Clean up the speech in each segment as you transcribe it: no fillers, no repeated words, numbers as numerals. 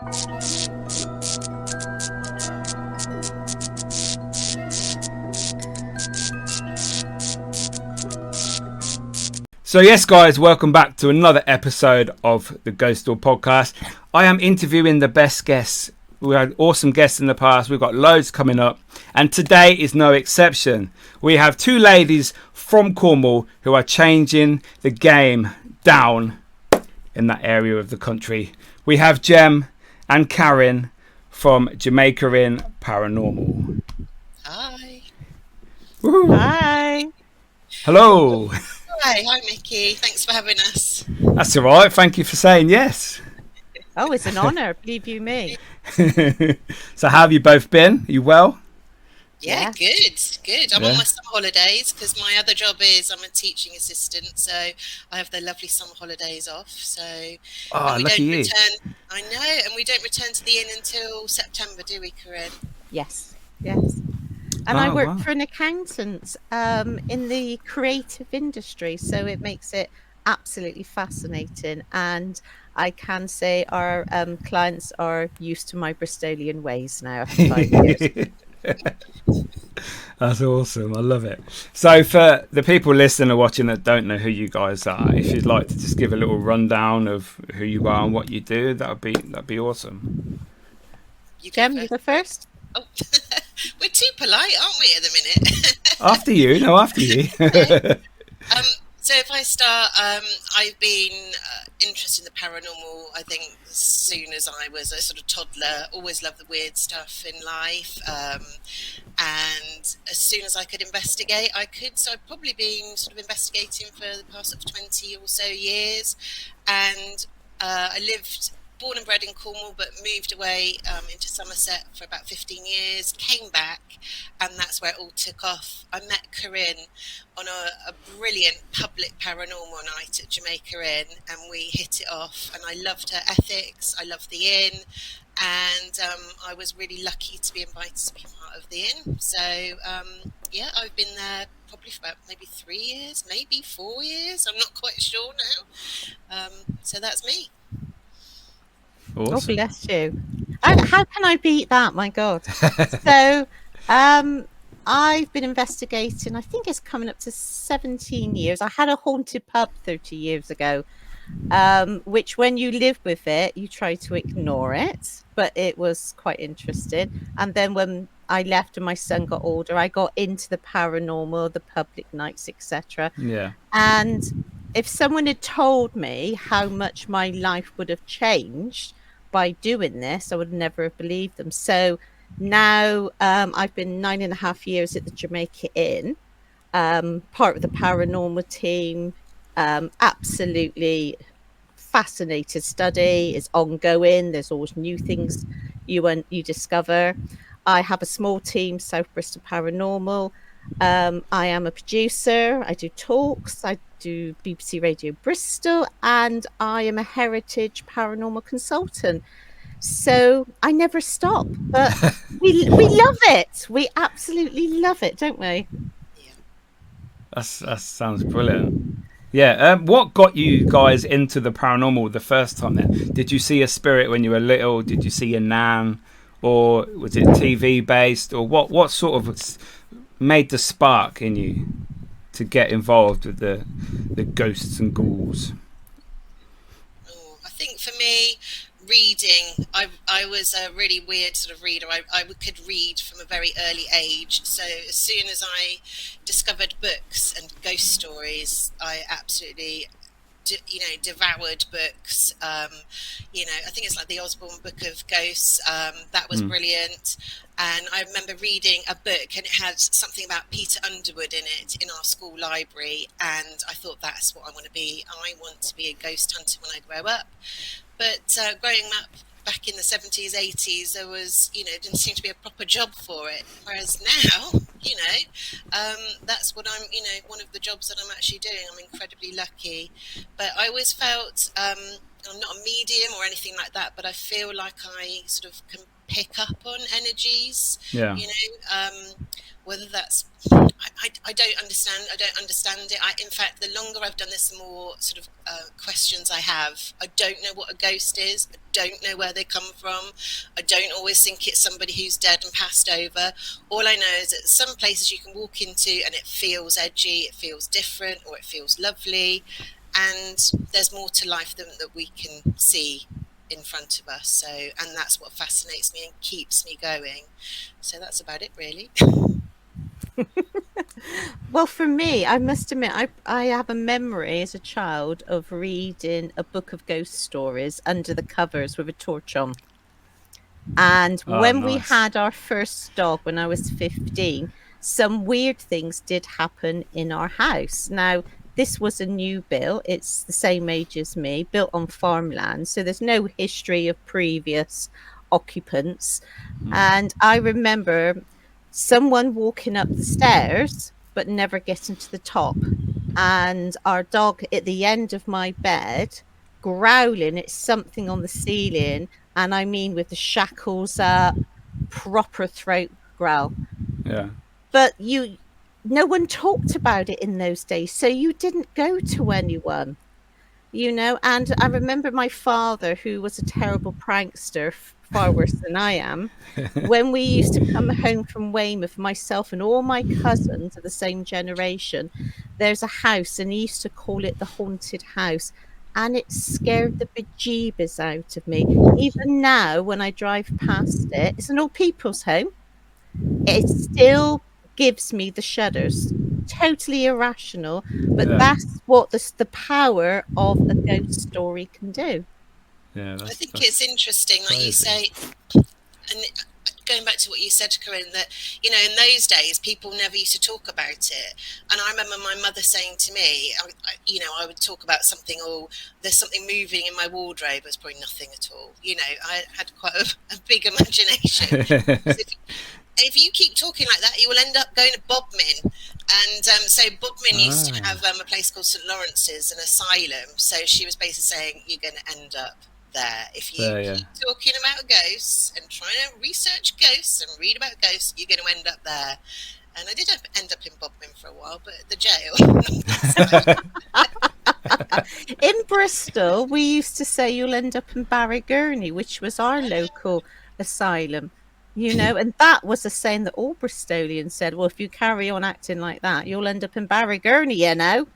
So yes, guys, welcome back to another episode of the Ghostoul Podcast. I am interviewing the best guests. We had awesome guests in the past. We've got loads coming up. And today is no exception. We have two ladies from Cornwall who are changing the game down in that area of the country. We have Jem and Karen from Jamaica Inn Paranormal. Hi. Woo-hoo. Hi. Hello. Hi, Mickey. Thanks for having us. That's all right. Thank you for saying yes. Oh, it's an honour, believe you me. So how have you both been? Are you well? Yeah, good. I'm Yeah. on my summer holidays because my other job is I'm a teaching assistant, so I have the lovely summer holidays off. So and Lucky you. I know, and we don't return to the inn until September, do we, Corinne? Yes. And I work wow. for an accountant in the creative industry, so it makes it absolutely fascinating. And I can say our clients are used to my Bristolian ways now after 5 years. That's awesome. I love it. So for the people listening or watching that don't know who you guys are, if you'd like to just give a little rundown of who you are and what you do, that'd be awesome. Jem, you go first? Oh, we're too polite, aren't we, at the minute? After you. So if I start, I've been interested in the paranormal, I think, as soon as I was a sort of toddler. Always loved the weird stuff in life. And as soon as I could investigate, I could. So I've probably been sort of investigating for the past sort of 20 or so years. And I born and bred in Cornwall, but moved away into Somerset for about 15 years, came back, and that's where it all took off. I met Corinne on a brilliant public paranormal night at Jamaica Inn, and we hit it off, and I loved her ethics, I loved the inn, and I was really lucky to be invited to be part of the inn. So, I've been there probably for about maybe 3 years, maybe 4 years, I'm not quite sure now. So that's me. Awesome. Oh, bless you. How can I beat that? My God. So, I've been investigating, I think it's coming up to 17 years. I had a haunted pub 30 years ago, which when you live with it, you try to ignore it, but it was quite interesting. And then when I left and my son got older, I got into the paranormal, the public nights, etc. Yeah. And if someone had told me how much my life would have changed by doing this, I would never have believed them. So now I've been 9.5 years at the Jamaica Inn, part of the paranormal team. Absolutely fascinated study. It's ongoing. There's always new things you discover. I have a small team, South Bristol Paranormal. I am a producer. I do talks. I do BBC Radio Bristol, and I am a heritage paranormal consultant. So I never stop, but we love it. We absolutely love it, don't we? That sounds brilliant. Yeah. What got you guys into the paranormal the first time then? Did you see a spirit when you were little? Did you see a nan? Or was it TV based? Or what sort of made the spark in you to get involved with the ghosts and ghouls? I think for me, reading, I was a really weird sort of reader. I could read from a very early age. So as soon as I discovered books and ghost stories, I absolutely devoured books. I think it's like the Osborne Book of Ghosts. That was brilliant. And I remember reading a book, and it had something about Peter Underwood in it in our school library. And I thought, that's what I want to be. I want to be a ghost hunter when I grow up. But growing up back in the 70s, 80s, there was, didn't seem to be a proper job for it. Whereas now, that's what I'm, one of the jobs that I'm actually doing. I'm incredibly lucky. But I always felt I'm not a medium or anything like that, but I feel like I sort of can pick up on energies. Yeah. You know, whether that's I don't understand. I don't understand it. In fact, the longer I've done this, the more sort of questions I have. I don't know what a ghost is. I don't know where they come from. I don't always think it's somebody who's dead and passed over. All I know is that some places you can walk into and it feels edgy, it feels different, or it feels lovely. And there's more to life than that we can see in front of us. So, and that's what fascinates me and keeps me going. So that's about it, really. Well, for me, I must admit, I have a memory as a child of reading a book of ghost stories under the covers with a torch on. And when we Nice. had our first dog when I was 15, some weird things did happen in our house. Now, this was a new build. It's the same age as me, built on farmland. So there's no history of previous occupants. And I remember someone walking up the stairs, but never getting to the top. And our dog at the end of my bed growling at something on the ceiling. And I mean, with the shackles up, proper throat growl. Yeah. But no one talked about it in those days. So you didn't go to anyone, you know. And I remember my father, who was a terrible prankster, far worse than I am, when we used to come home from Weymouth, myself and all my cousins of the same generation, there's a house, and he used to call it the haunted house. And it scared the bejeebus out of me. Even now, when I drive past it, it's an old people's home. It still gives me the shudders. Totally irrational, but that's what the power of a ghost story can do. Yeah, I think it's interesting, like you say, and going back to what you said, Corinne, that, you know, in those days, people never used to talk about it. And I remember my mother saying to me, I would talk about something, there's something moving in my wardrobe. There's probably nothing at all. You know, I had quite a big imagination. If you keep talking like that, you will end up going to Bodmin. And so Bodmin used to have a place called St. Lawrence's, an asylum. So she was basically saying, you're going to end up there. If you keep talking about ghosts and trying to research ghosts and read about ghosts, you're going to end up there. And I did end up in Bodmin for a while, but at the jail. In Bristol, we used to say you'll end up in Barrygurney, which was our local asylum. You know, and that was a saying that all Bristolians said, well, if you carry on acting like that, you'll end up in Barrygurney, you know?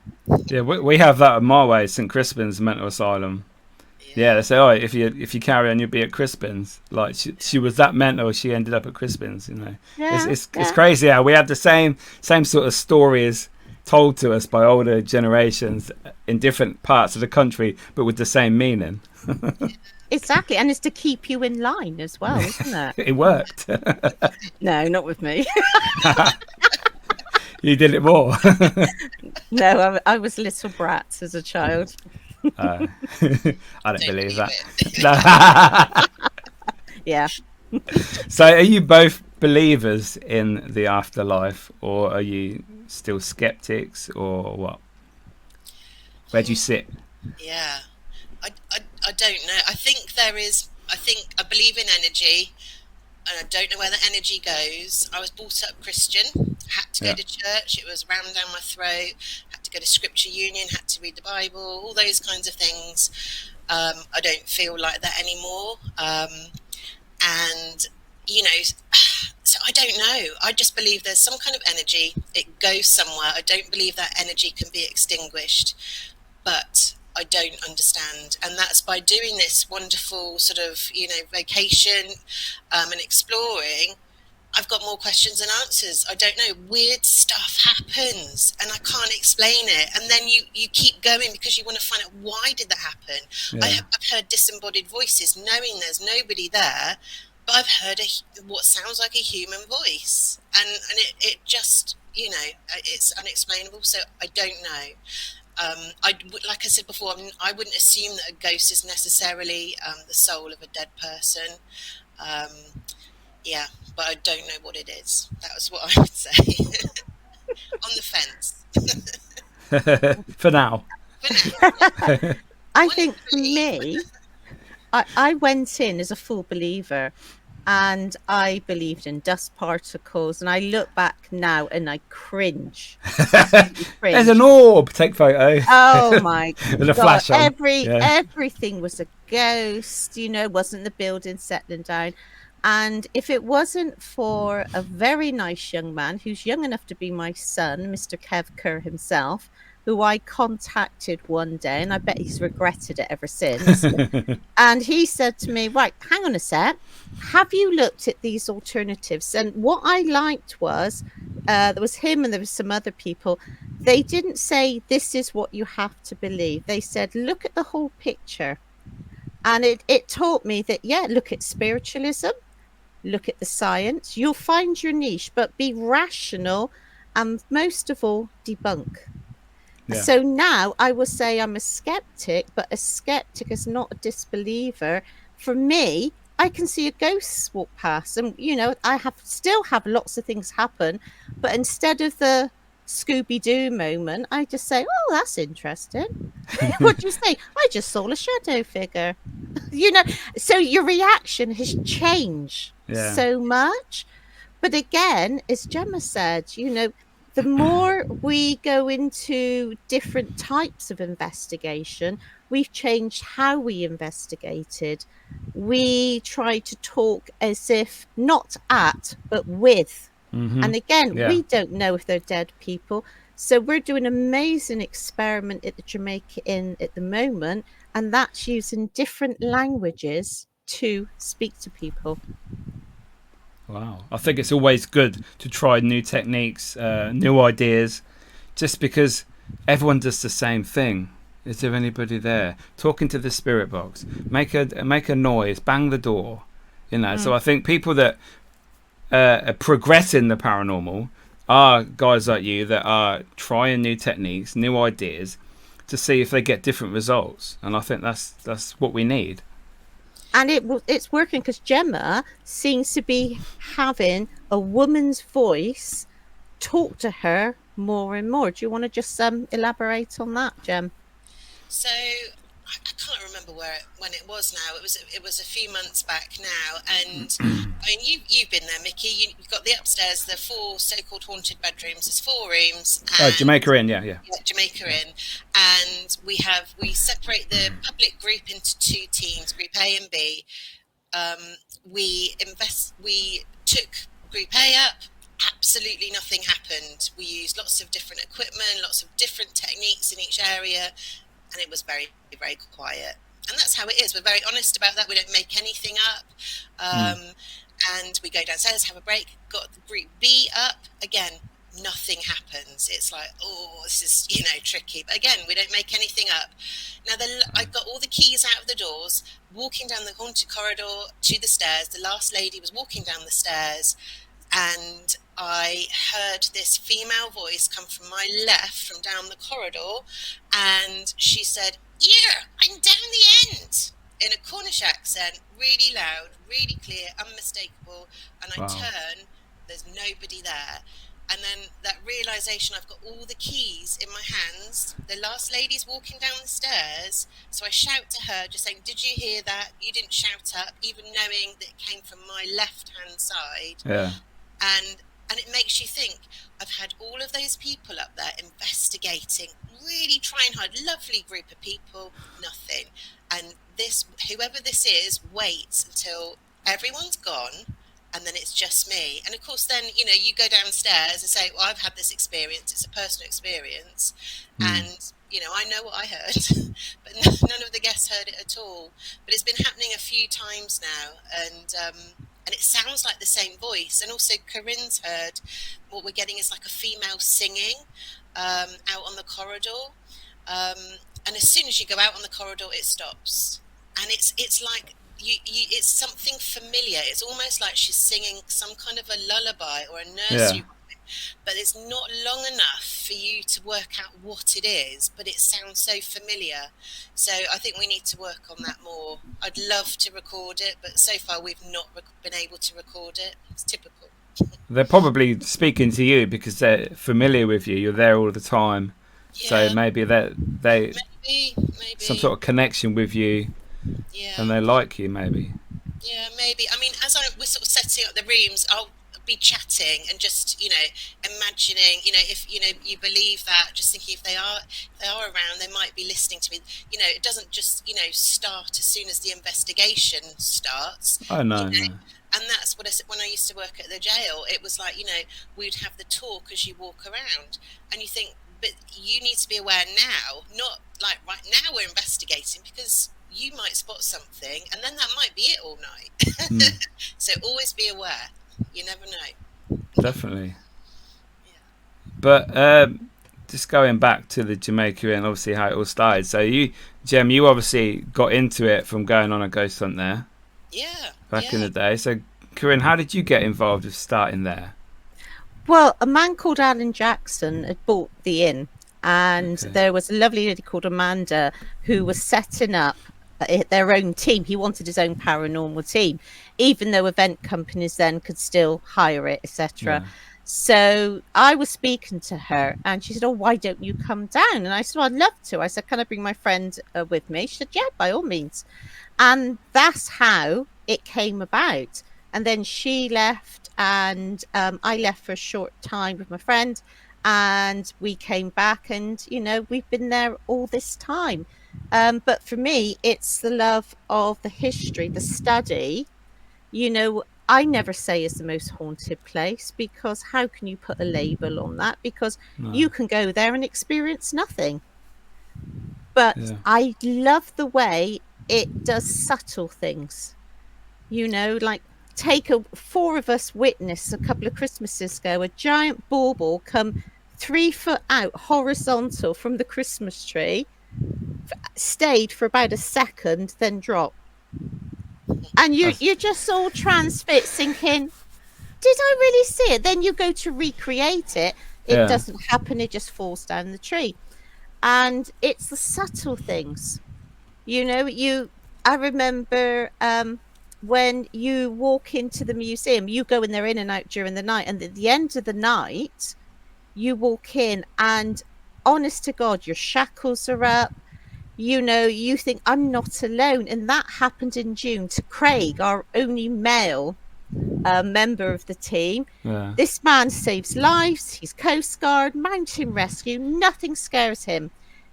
Yeah, we have that at my way, St. Crispin's mental asylum. Yeah, they say, oh, if you carry on, you'll be at Crispin's. Like, she was that mental, she ended up at Crispin's, you know. Yeah, it's crazy how we have the same sort of stories told to us by older generations in different parts of the country, but with the same meaning. Exactly, and it's to keep you in line as well, isn't it? It worked. No, not with me. You did it more. No, I was little brats as a child. I don't believe that. Yeah. So are you both believers in the afterlife, or are you still skeptics, or what? Where do you sit? Yeah. I don't know. I think I believe in energy, and I don't know where the energy goes. I was brought up Christian, had to go to church. It was rammed down my throat. Had to go to Scripture Union, had to read the Bible, all those kinds of things. I don't feel like that anymore. And, you know, so I don't know. I just believe there's some kind of energy. It goes somewhere. I don't believe that energy can be extinguished. But I don't understand, and that's by doing this wonderful sort of, you know, vacation and exploring. I've got more questions than answers. I don't know. Weird stuff happens, and I can't explain it. And then you keep going because you want to find out, why did that happen? Yeah. I've heard disembodied voices, knowing there's nobody there, but I've heard what sounds like a human voice, and it just, you know, it's unexplainable. So I don't know. Like I said before, I wouldn't assume that a ghost is necessarily the soul of a dead person. Yeah, but I don't know what it is. That was what I would say. On the fence. For now. I One in think for three. me, I went in as a full believer, and I believed in dust particles, and I look back now and I cringe, absolutely There's an cringe. orb. Take photo. Oh my With a God. flash on. Yeah. Everything was a ghost, wasn't the building settling down. And if it wasn't for a very nice young man who's young enough to be my son, Mr. Kev Kerr himself, who I contacted one day, and I bet he's regretted it ever since. And he said to me, right, hang on a sec. Have you looked at these alternatives? And what I liked was there was him and there was some other people. They didn't say this is what you have to believe. They said, look at the whole picture. And it taught me that, look at spiritualism, look at the science. You'll find your niche, but be rational and most of all, debunk. Yeah. So now I will say I'm a skeptic, but a skeptic is not a disbeliever. For me, I can see a ghost walk past, and I still have lots of things happen, but instead of the Scooby-Doo moment, I just say, "Oh, that's interesting." What do you say? I just saw a shadow figure. So your reaction has changed so much. But again, as Gemma said, the more we go into different types of investigation, we've changed how we investigated. We try to talk as if not at, but with. And again, we don't know if they're dead people. So we're doing an amazing experiment at the Jamaica Inn at the moment, and that's using different languages to speak to people. Wow. I think it's always good to try new techniques, new ideas, just because everyone does the same thing. Is there anybody there? Talking to the spirit box. Make a noise. Bang the door. So I think people that progress in the paranormal are guys like you that are trying new techniques, new ideas to see if they get different results. And I think that's what we need. And it's working because Gemma seems to be having a woman's voice talk to her more and more. Do you want to just elaborate on that, Gem? So I can't remember when it was now. It was a few months back now, and I mean you've been there, Mickey. You've got the upstairs, the 4 so-called haunted bedrooms. There's 4 rooms. And, Jamaica Inn, yeah, Jamaica Inn, and we separate the public group into 2 teams, Group A and B. We took Group A up. Absolutely nothing happened. We used lots of different equipment, lots of different techniques in each area. And it was very, very quiet. And that's how it is. We're very honest about that. We don't make anything up. And we go downstairs, have a break, got the Group B up. Again, nothing happens. It's like, oh, this is, tricky. But again, we don't make anything up. Now, I got all the keys out of the doors, walking down the haunted corridor to the stairs. The last lady was walking down the stairs, and I heard this female voice come from my left, from down the corridor, and she said, "Yeah, I'm down the end," in a Cornish accent, really loud, really clear, unmistakable. And I turn, there's nobody there. And then that realization, I've got all the keys in my hands. The last lady's walking down the stairs. So I shout to her, just saying, "Did you hear that? You didn't shout up," even knowing that it came from my left-hand side. Yeah. And it makes you think, I've had all of those people up there investigating, really trying hard, lovely group of people, nothing. And whoever this is, waits until everyone's gone, and then it's just me. And of course, then, you go downstairs and say, well, I've had this experience, it's a personal experience. And, I know what I heard, but none of the guests heard it at all. But it's been happening a few times now, and it sounds like the same voice. And also Corinne's heard what we're getting is like a female singing out on the corridor. And as soon as you go out on the corridor, it stops. And it's like, it's something familiar. It's almost like she's singing some kind of a lullaby or a nursery rhyme, but it's not long enough for you to work out what it is, but it sounds so familiar. So I think we need to work on that more. I'd love to record it, but so far we've not been able to record it. It's typical. They're probably speaking to you because they're familiar with you. You're there all the time. So maybe that they maybe some sort of connection with you, and they like you, maybe. Yeah, maybe. I mean, as we're sort of setting up the rooms, I'll be chatting and just, imagining, if you believe that, just thinking if they are around, they might be listening to me. It doesn't just start as soon as the investigation starts. Oh no, no. And that's what I said when I used to work at the jail. It was like, we'd have the talk as you walk around, and you think, but you need to be aware now, not like right now we're investigating, because you might spot something and then that might be it all night. So always be aware. You never know. Definitely. But just going back to the Jamaica Inn, obviously how it all started. So Jem, you obviously got into it from going on a ghost hunt there. Yeah. Back in the day. So Corinne, how did you get involved with starting there? Well, a man called Alan Jackson had bought the inn, and there was a lovely lady called Amanda who was setting up their own team. He wanted his own paranormal team, even though event companies then could still hire it, etc. Yeah. So I was speaking to her and she said, "Oh, why don't you come down?" And I said, "Well, I'd love to." I said, "Can I bring my friend with me?" She said, "Yeah, by all means." And that's how it came about. And then she left and I left for a short time with my friend, and we came back, and we've been there all this time. But for me, it's the love of the history, the study. I never say it's the most haunted place, because how can you put a label on that? Because you can go there and experience nothing. But I love the way it does subtle things. Like take 4 of us witnessed a couple of Christmases ago, a giant bauble come 3 foot out horizontal from the Christmas tree, stayed for about a second, then dropped. And you're just all transfixed thinking, did I really see it? Then you go to recreate it. It doesn't happen. It just falls down the tree. And it's the subtle things. I remember when you walk into the museum, you go in there in and out during the night. And at the end of the night, you walk in and honest to God, your shackles are up. You think, I'm not alone. And that happened in June to Craig, our only male member of the team. This man saves lives. He's Coast Guard, mountain rescue. Nothing scares him.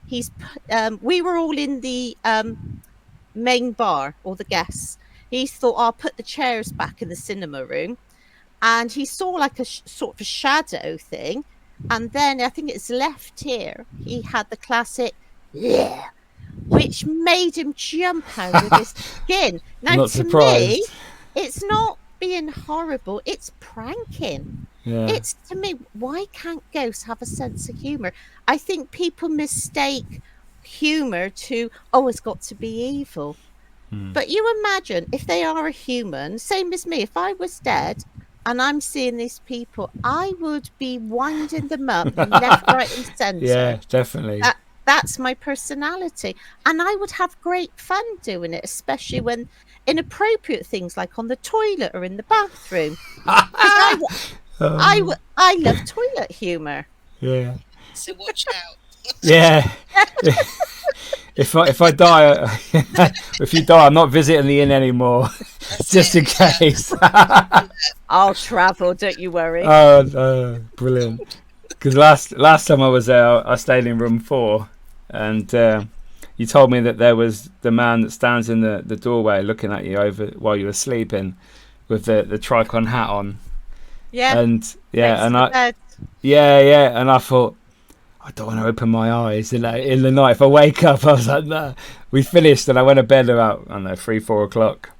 We were all in the main bar, all the guests. He thought, I'll put the chairs back in the cinema room. And he saw like a sort of a shadow thing. And then I think it's left here. He had the classic, which made him jump out of his skin. Now, to me, it's not being horrible. It's pranking. It's, to me, why can't ghosts have a sense of humor? I think people mistake humor to, it's got to be evil. But you imagine if they are a human, same as me, if I was dead and I'm seeing these people, I would be winding them up left, right and centre. Yeah, definitely. That's my personality. And I would have great fun doing it, especially when inappropriate things like on the toilet or in the bathroom. I love toilet humour. Yeah. So watch out. Yeah. If I die, if you die, I'm not visiting the inn anymore. Just in case. I'll travel, don't you worry. Oh, brilliant. Because last time I was there, I stayed in room 4, and you told me that there was the man that stands in the doorway looking at you over while you were sleeping, with the tricon hat on. Yeah. And and I thought, I don't want to open my eyes in the night. If I wake up, I was like, no. We finished, and I went to bed about 3-4 o'clock,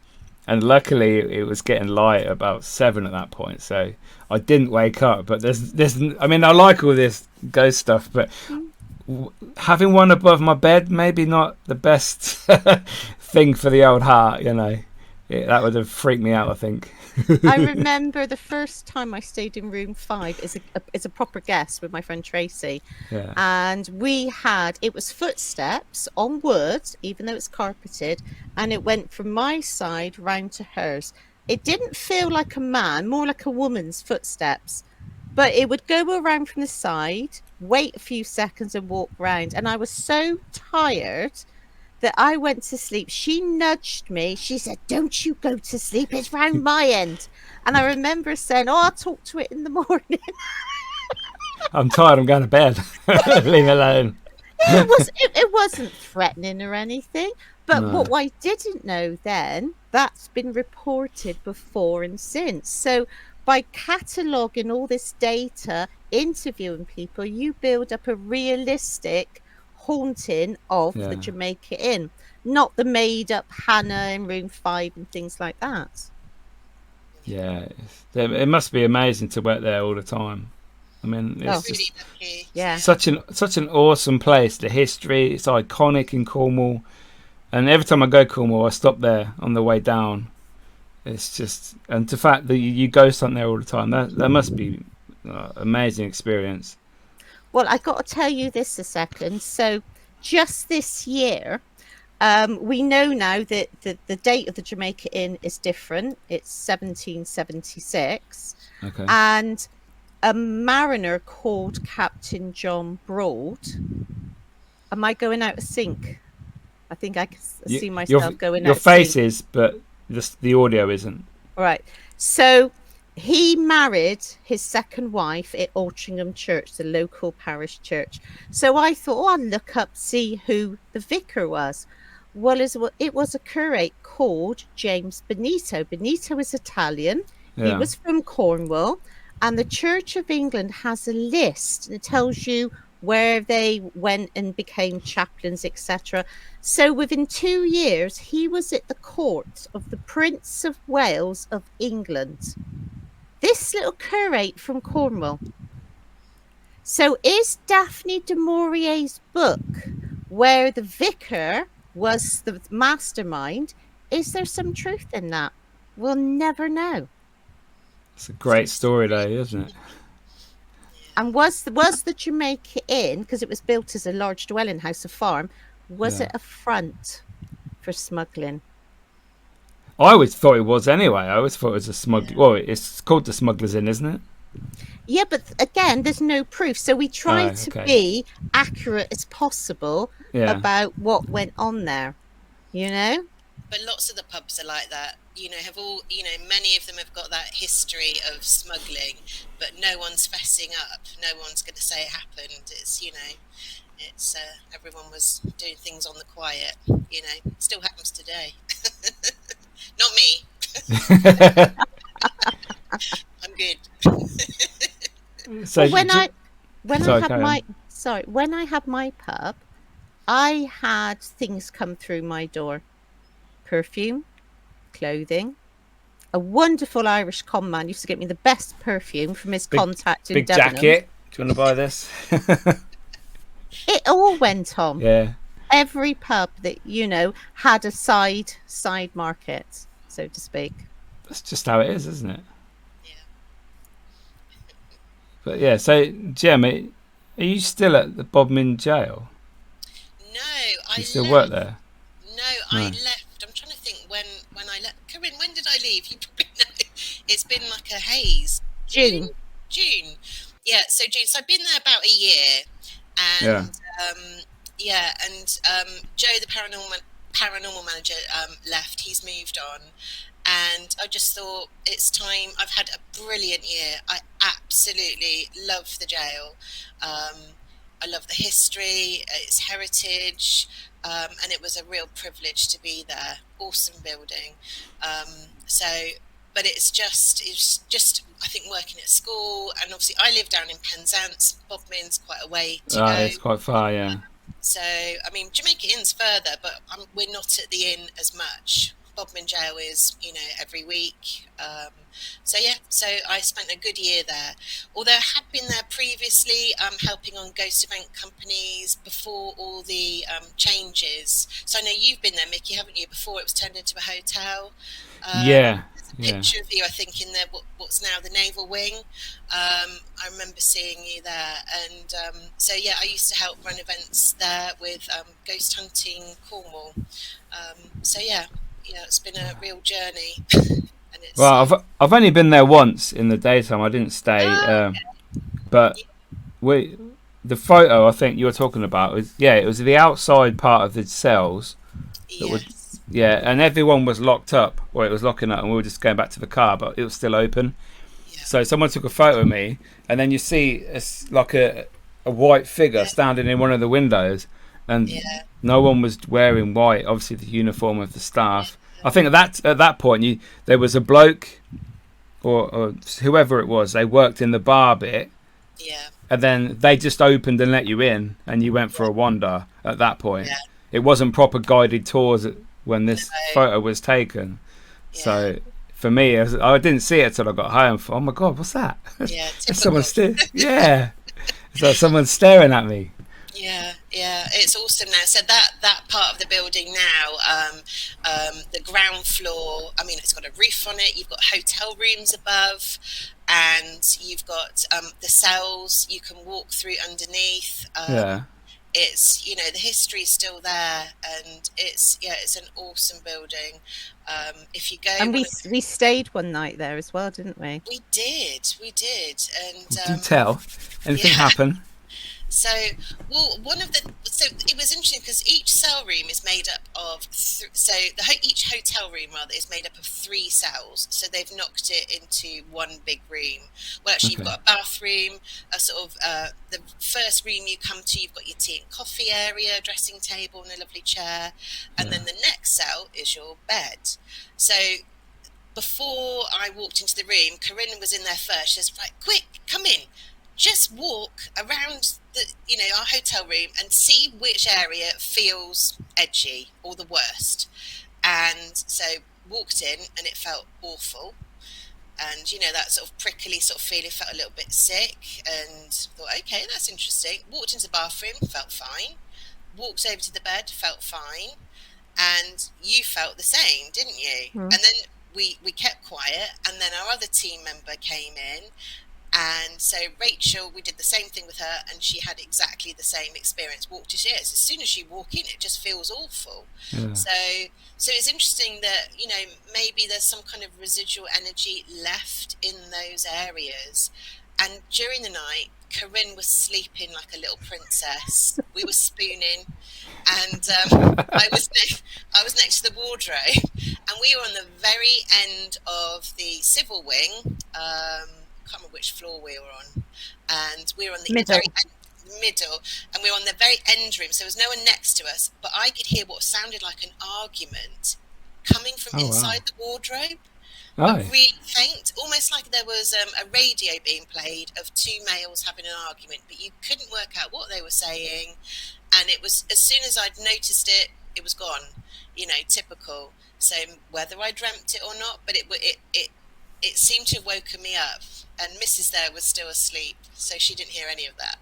and luckily it was getting light about 7 at that point, so I didn't wake up. But there's I mean, I like all this ghost stuff, but having one above my bed, maybe not the best thing for the old heart. That would have freaked me out, I think. I remember the first time I stayed in room 5 as a proper guest with my friend Tracy. And it was footsteps on wood, even though it's carpeted, and it went from my side round to hers. It didn't feel like a man, more like a woman's footsteps, but it would go around from the side, wait a few seconds and walk round. And I was so tired that I went to sleep. She nudged me. She said, "Don't you go to sleep. It's round my end." And I remember saying, "Oh, I'll talk to it in the morning." I'm tired. I'm going to bed. Leave me alone. It wasn't threatening or anything. But No. what I didn't know then, that's been reported before and since. So by cataloguing all this data, interviewing people, you build up a realistic haunting of the Jamaica Inn, not the made up Hannah in room 5 and things like that. Yeah, it must be amazing to work there all the time. I mean, it's just Really yeah, such an awesome place. The history, it's iconic in Cornwall, and every time I go to Cornwall, I stop there on the way down. It's just, and the fact that you ghost hunt there all the time, that must be amazing experience. well, I got to tell you this a second. So just this year, we know now that the date of the Jamaica Inn is different. It's 1776. Okay. And a mariner called Captain John Broad. Am I going out of sync? I think I can see myself going out your of face sync. is, but the audio isn't. All right. So he married his second wife at Altrincham Church, the local parish church. So I thought, I'll look up, see who the vicar was. Well, it was a curate called James Benito. Benito is Italian. Yeah. He was from Cornwall. And the Church of England has a list that tells you where they went and became chaplains, etc. So within 2 years, he was at the court of the Prince of Wales of England. This little curate from Cornwall. So is Daphne du Maurier's book, where the vicar was the mastermind, is there some truth in that? We'll never know. It's a great story, though, isn't it? And was the Jamaica Inn, because it was built as a large dwelling house, a farm, was it a front for smuggling? I always thought it was anyway. I always thought it was a smuggler. Well, it's called the Smuggler's Inn, isn't it? Yeah, but again, there's no proof. So we try to be accurate as possible about what went on there, you know? But lots of the pubs are like that. Many of them have got that history of smuggling, but no one's fessing up. No one's going to say it happened. It's everyone was doing things on the quiet. It still happens today. Not me. I'm good. So when I had my pub, I had things come through my door. Perfume, clothing. A wonderful Irish con man used to get me the best perfume from his contact in Debenham. Big jacket. Do you want to buy this? It all went on. Yeah. Every pub that, had a side market, so to speak. That's just how it is, isn't it? Yeah. But yeah, so Gemma, are you still at the Bodmin jail? No, you still work there? No, I left. I'm trying to think when I left. Corinne, when did I leave? You probably know. It's been like a haze. June. Yeah, so June. So I've been there about a year, and Joe, the paranormal manager, left. He's moved on, and I just thought it's time. I've had a brilliant year. I absolutely love the jail. I love the history, its heritage, and it was a real privilege to be there. Awesome building. But it's just I think working at school, and obviously I live down in Penzance. Bodmin's quite a way to go. It's quite far, yeah. So I mean, Jamaica Inn's further, but we're not at the inn as much. Bodmin Jail is, every week. So I spent a good year there. Although I had been there previously, helping on ghost event companies before all the changes. So I know you've been there, Mickey, haven't you? Before it was turned into a hotel. Yeah. There's a picture of you, I think, in what's now the Naval Wing. I remember seeing you there, and I used to help run events there with Ghost Hunting Cornwall. It's been a real journey. And it's, I've only been there once in the daytime. I didn't stay, but the photo I think you were talking about was, it was the outside part of the cells that would, Yes. and everyone was locked up, or it was locking up, and we were just going back to the car, but it was still open. Yeah. So someone took a photo of me, and then you see like a white figure standing in one of the windows, and no one was wearing white. Obviously, the uniform of the staff. I think at that point, there was a bloke, or whoever it was. They worked in the bar bit, and then they just opened and let you in, and you went for a wander. At that point, it wasn't proper guided tours when this photo was taken. So for me, I didn't see it till I got home. Oh my god, what's that? Yeah, Someone so someone's staring at me. Yeah, it's awesome now. So that part of the building now, the ground floor, I mean, it's got a roof on it. You've got hotel rooms above, and you've got the cells you can walk through underneath. It's, you know, the history is still there, and it's an awesome building. If you go, and we stayed one night there as well, didn't we? We did, and do tell. Anything happen? So, well, so it was interesting because each cell room is made up of, each hotel room rather is made up of 3 cells. So they've knocked it into one big room. Well, actually, you've got a bathroom, a sort of, the first room you come to, you've got your tea and coffee area, dressing table and a lovely chair. And then the next cell is your bed. So before I walked into the room, Corinne was in there first. She says, right, quick, come in. Just walk around our hotel room and see which area feels edgy or the worst. And so walked in, and it felt awful. And that sort of prickly sort of feeling, felt a little bit sick, and thought, okay, that's interesting. Walked into the bathroom, felt fine. Walked over to the bed, felt fine. And you felt the same, didn't you? And then we kept quiet, and then our other team member came in. And so Rachel, we did the same thing with her, and she had exactly the same experience. Walked as as soon as you walk in, it just feels awful. So it's interesting that maybe there's some kind of residual energy left in those areas. And during the night, Corinne was sleeping like a little princess. We were spooning, and I was next to the wardrobe, and we were on the very end of the civil wing. I can't remember which floor we were on, and we were on the middle, and we were on the very end room, so there was no one next to us, but I could hear what sounded like an argument coming from inside the wardrobe, but really faint, almost like there was a radio being played of 2 males having an argument, but you couldn't work out what they were saying. And it was, as soon as I'd noticed it, it was gone. Typical. So whether I dreamt it or not, but it seemed to have woken me up, and Mrs. there was still asleep, so she didn't hear any of that.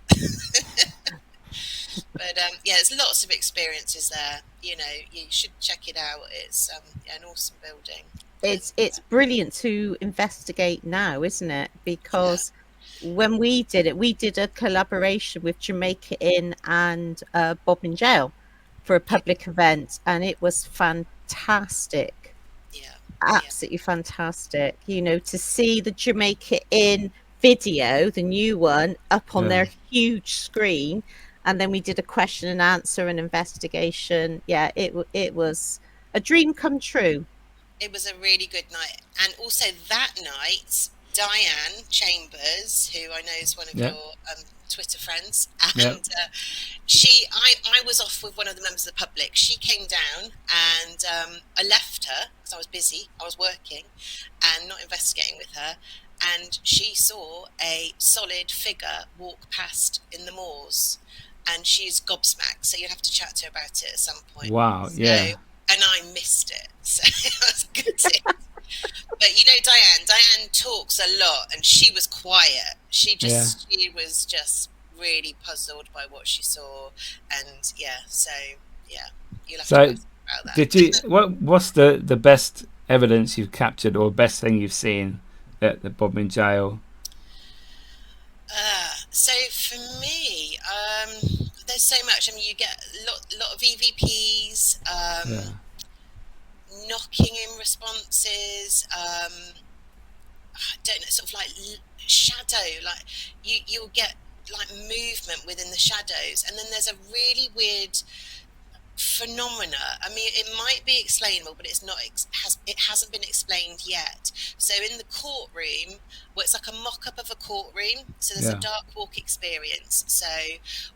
But there's lots of experiences there. You should check it out. It's an awesome building. It's brilliant to investigate now, isn't it? Because when we did it, we did a collaboration with Jamaica Inn and Bob in Jail for a public event, and it was fantastic. Absolutely fantastic. To see the Jamaica Inn video, the new one, up on their huge screen, and then we did a question and answer and investigation. It was a dream come true. It was a really good night. And also that night, Diane Chambers, who I know is one of your Twitter friends, and I was off with one of the members of the public. She came down, and I left her because I was busy. I was working and not investigating with her, and she saw a solid figure walk past in the moors, and she's gobsmacked, so you'll have to chat to her about it at some point. Wow. And I missed it, so it was good tip. But Diane talks a lot, and she was quiet. She was just really puzzled by what she saw, and you'll have to ask about that. Did you? What's the best evidence you've captured, or best thing you've seen at the Bob in Jail? So for me, there's so much. I mean, you get a lot of EVPs. Knocking in responses, I don't know, sort of like shadow, like you'll get like movement within the shadows, and then there's a really weird phenomena. I mean, it might be explainable, but it's not. It hasn't been explained yet. So in the courtroom, well, it's like a mock-up of a courtroom. So there's a dark walk experience. So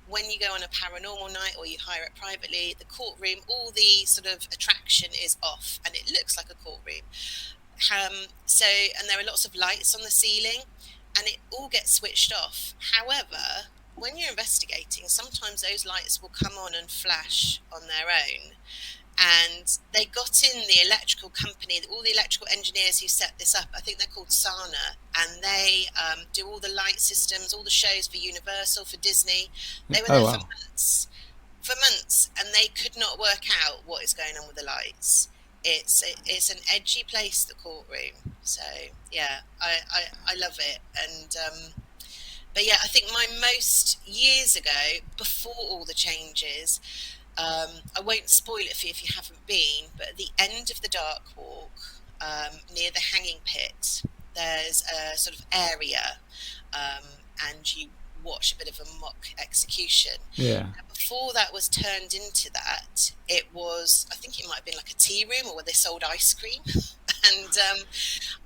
when you go on a paranormal night or you hire it privately, the courtroom, all the sort of attraction is off, and it looks like a courtroom. And there are lots of lights on the ceiling, and it all gets switched off. However, when you're investigating, sometimes those lights will come on and flash on their own. And they got in the electrical company, all the electrical engineers who set this up, I think they're called Sana, and they do all the light systems, all the shows for Universal, for Disney. They were there for months, and they could not work out what is going on with the lights. It's an edgy place, the courtroom. So yeah, I love it. And but yeah, I think my most years ago, before all the changes, I won't spoil it for you if you haven't been, but at the end of the Dark Walk, near the hanging pit, there's a sort of area, and you watch a bit of a mock execution. Yeah. And before that was turned into that, it was, I think it might have been like a tea room, or where they sold ice cream. And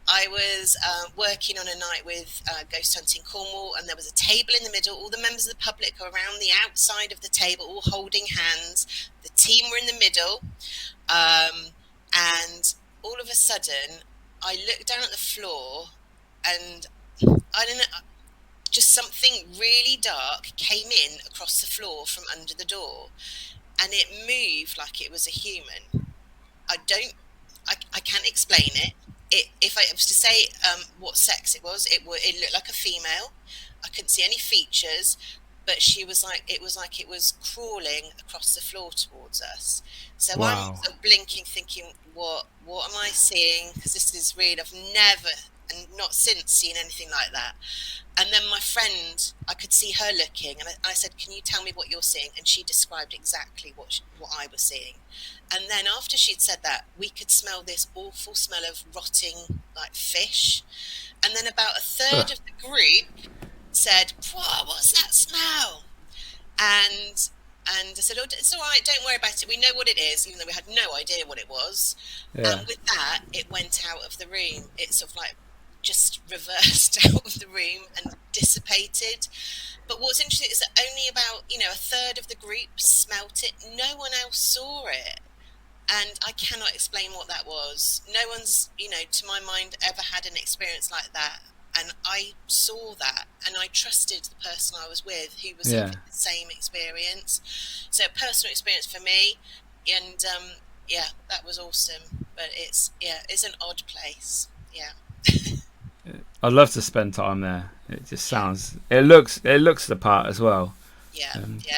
I was working on a night with Ghost Hunting Cornwall, and there was a table in the middle. All the members of the public are around the outside of the table, all holding hands. The team were in the middle, and all of a sudden, I looked down at the floor, and I don't know, just something really dark came in across the floor from under the door, and it moved like it was a human. I can't explain it. If I was to say what sex it was, it looked like a female. I couldn't see any features, but it was like it was crawling across the floor towards us. So Wow. I'm sort of blinking, thinking, what am I seeing? Because this is real. I've never, and not since, seen anything like that. And then my friend, I could see her looking, and I said, "Can you tell me what you're seeing?" And she described exactly what I was seeing. And then after she'd said that, we could smell this awful smell of rotting, like, fish. And then about a third of the group said, "Whoa, what's that smell?" And I said, "Oh, it's all right, don't worry about it. We know what it is," even though we had no idea what it was. Yeah. And with that, it went out of the room. It sort of like just reversed out of the room and dissipated. But what's interesting is that only about, a third of the group smelt it. No one else saw it. And I cannot explain what that was. No one's, to my mind, ever had an experience like that. And I saw that, and I trusted the person I was with, who was having the same experience. So personal experience for me, and that was awesome. But it's an odd place. Yeah. I'd love to spend time there. It just sounds. It looks the part as well. Yeah,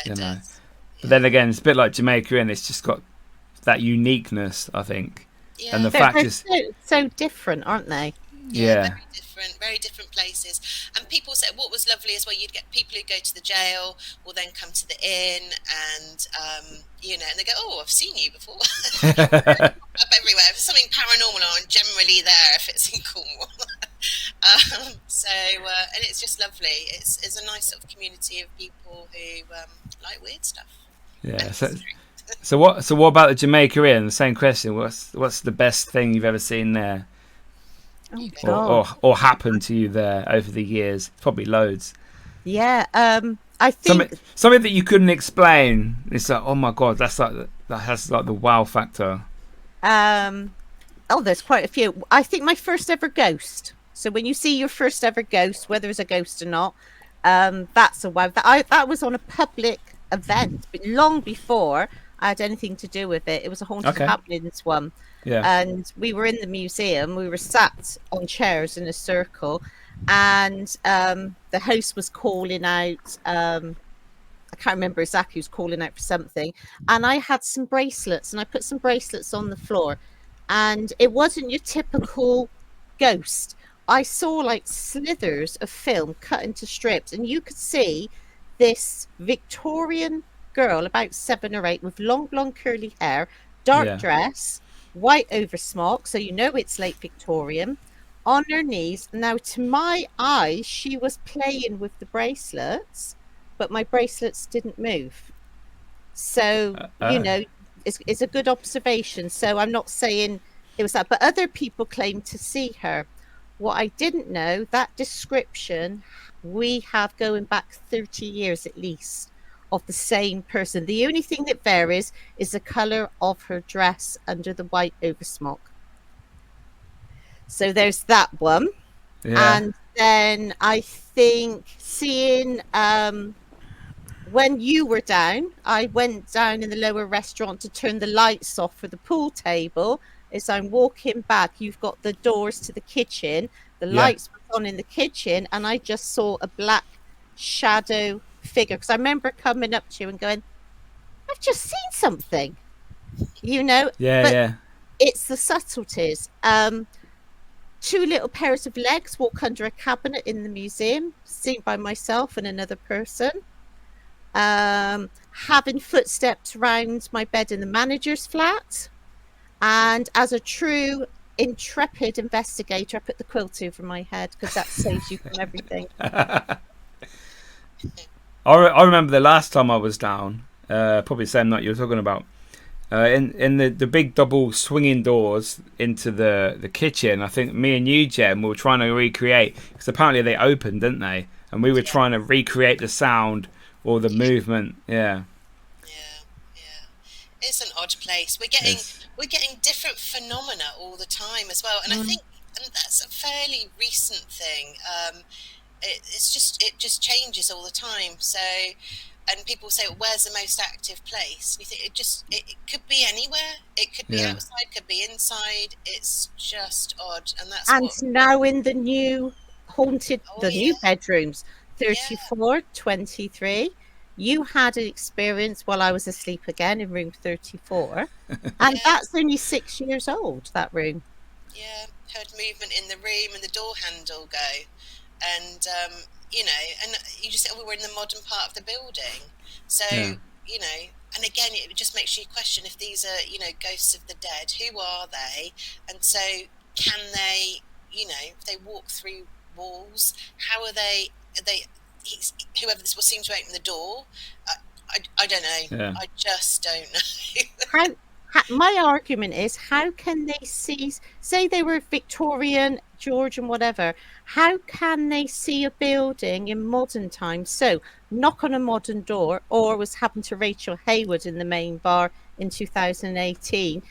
it does. But then again, it's a bit like Jamaica Inn. It's just got that uniqueness, I think. Yeah. And the fact is so different, aren't they? Yeah, very different places. And people said what was lovely is where you'd get people who go to the jail will then come to the inn, and and they go, "Oh, I've seen you before." Up everywhere. If there's something paranormal on, generally there if it's in Cornwall. And it's just lovely. It's a nice sort of community of people who like weird stuff. Yeah. So what about the Jamaica Inn? The same question. What's the best thing you've ever seen there? Or happened to you there over the years? Probably loads. Yeah, I think something that you couldn't explain. It's like, oh my god, that has like the wow factor. There's quite a few. I think my first ever ghost. So when you see your first ever ghost, whether it's a ghost or not, that's a wow. That was on a public event, but long before I had anything to do with it. It was a haunted happenings one. Yeah. And we were in the museum. We were sat on chairs in a circle, and the host was calling out. I can't remember exactly who's calling out for something. And I had some bracelets, and I put some bracelets on the floor, and it wasn't your typical ghost. I saw like slithers of film cut into strips, and you could see this Victorian girl, about 7 or 8, with long blonde curly hair, dark dress, white oversmock, so it's late Victorian, on her knees. Now, to my eyes, she was playing with the bracelets, but my bracelets didn't move. So, it's a good observation. So I'm not saying it was that, but other people claim to see her. What I didn't know, that description we have going back 30 years at least of the same person. The only thing that varies is the colour of her dress under the white oversmock. So there's that one. Yeah. And then I think seeing when you were down, I went down in the lower restaurant to turn the lights off for the pool table. As I'm walking back, you've got the doors to the kitchen. The lights were on in the kitchen, and I just saw a black shadow figure. Because I remember coming up to you and going, I've just seen something, Yeah, but it's the subtleties. Two little pairs of legs walk under a cabinet in the museum, seen by myself and another person. Having footsteps round my bed in the manager's flat. And as a true intrepid investigator, I put the quilt over my head because that saves you from everything. I remember the last time I was down, probably the same night you were talking about, in the big double swinging doors into the kitchen. I think me and you, Jem, were trying to recreate, because apparently they opened, didn't they? And we were trying to recreate the sound or the movement. Yeah. It's an odd place. We're getting different phenomena all the time as well, and I think that's a fairly recent thing. It just changes all the time. So, and people say, well, "Where's the most active place?" You think it could be anywhere. It could be outside, could be inside. It's just odd, and that's now in the new haunted, new bedrooms, 34, 23. You had an experience while I was asleep again in room 34. And that's only 6 years old, that room. Yeah, heard movement in the room and the door handle go. And, and you just say, we were in the modern part of the building. So, and again, it just makes you question if these are, ghosts of the dead, who are they? And so can they, if they walk through walls, how are they whoever this will seem to open the door. I don't know. Yeah. I just don't know. My argument is, how can they see, say they were Victorian, Georgian, whatever, how can they see a building in modern times? So knock on a modern door, or was happened to Rachel Hayward in the main bar in 2018,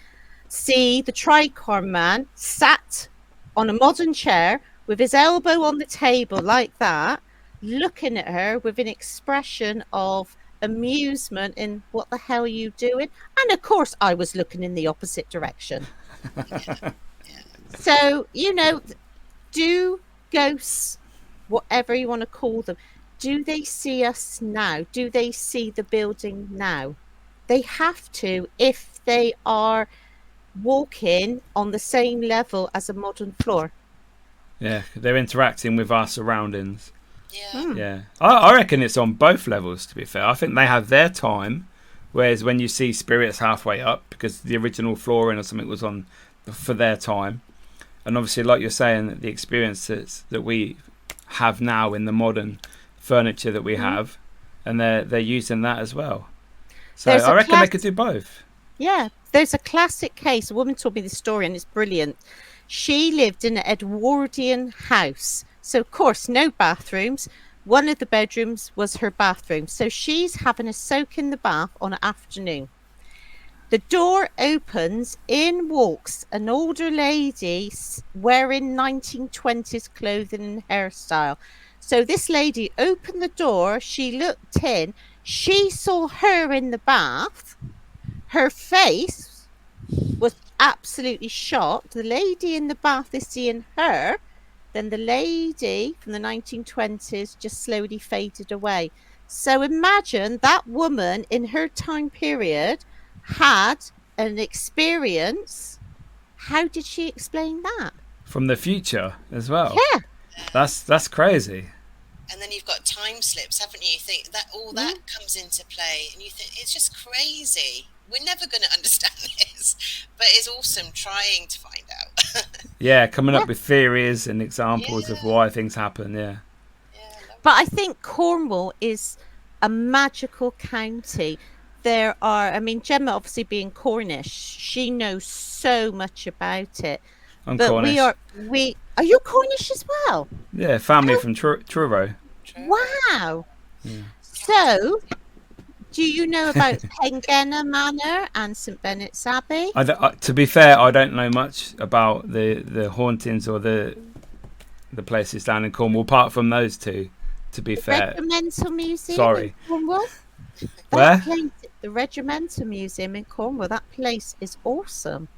see the tricorn man sat on a modern chair with his elbow on the table like that, looking at her with an expression of amusement in what the hell are you doing? And of course I was looking in the opposite direction. So, do ghosts, whatever you want to call them, do they see us now? Do they see the building now? They have to if they are walking on the same level as a modern floor. Yeah, they're interacting with our surroundings. Yeah. I reckon it's on both levels, to be fair. I think they have their time, whereas when you see spirits halfway up, because the original flooring or something was on for their time, and obviously, like you're saying, the experiences that we have now in the modern furniture that we have, and they're using that as well. So I reckon they could do both. Yeah, there's a classic case. A woman told me this story, and it's brilliant. She lived in an Edwardian house. So, of course, no bathrooms. One of the bedrooms was her bathroom. So she's having a soak in the bath on an afternoon. The door opens, in walks an older lady wearing 1920s clothing and hairstyle. So this lady opened the door, she looked in, she saw her in the bath. Her face was absolutely shocked. The lady in the bath is seeing her. Then the lady from the 1920s just slowly faded away. So imagine that woman in her time period had an experience. How did she explain that? From the future as well. Yeah. That's crazy. And then you've got time slips, haven't you? You think that all that comes into play, and you think it's just crazy. We're never going to understand this, but it's awesome trying to find out. Yeah, coming up with theories and examples of why things happen. Yeah. But I think Cornwall is a magical county. There are, I mean, Gemma obviously being Cornish, she knows so much about it. I'm But Cornish. are you Cornish as well? Yeah, family from Truro. Wow. Yeah. So, do you know about Pengenna Manor and St Benet's Abbey? To be fair, I don't know much about the hauntings or the places down in Cornwall, apart from those two. To be fair, Regimental Museum Sorry. in Cornwall. Where? The Regimental Museum in Cornwall. That place is awesome.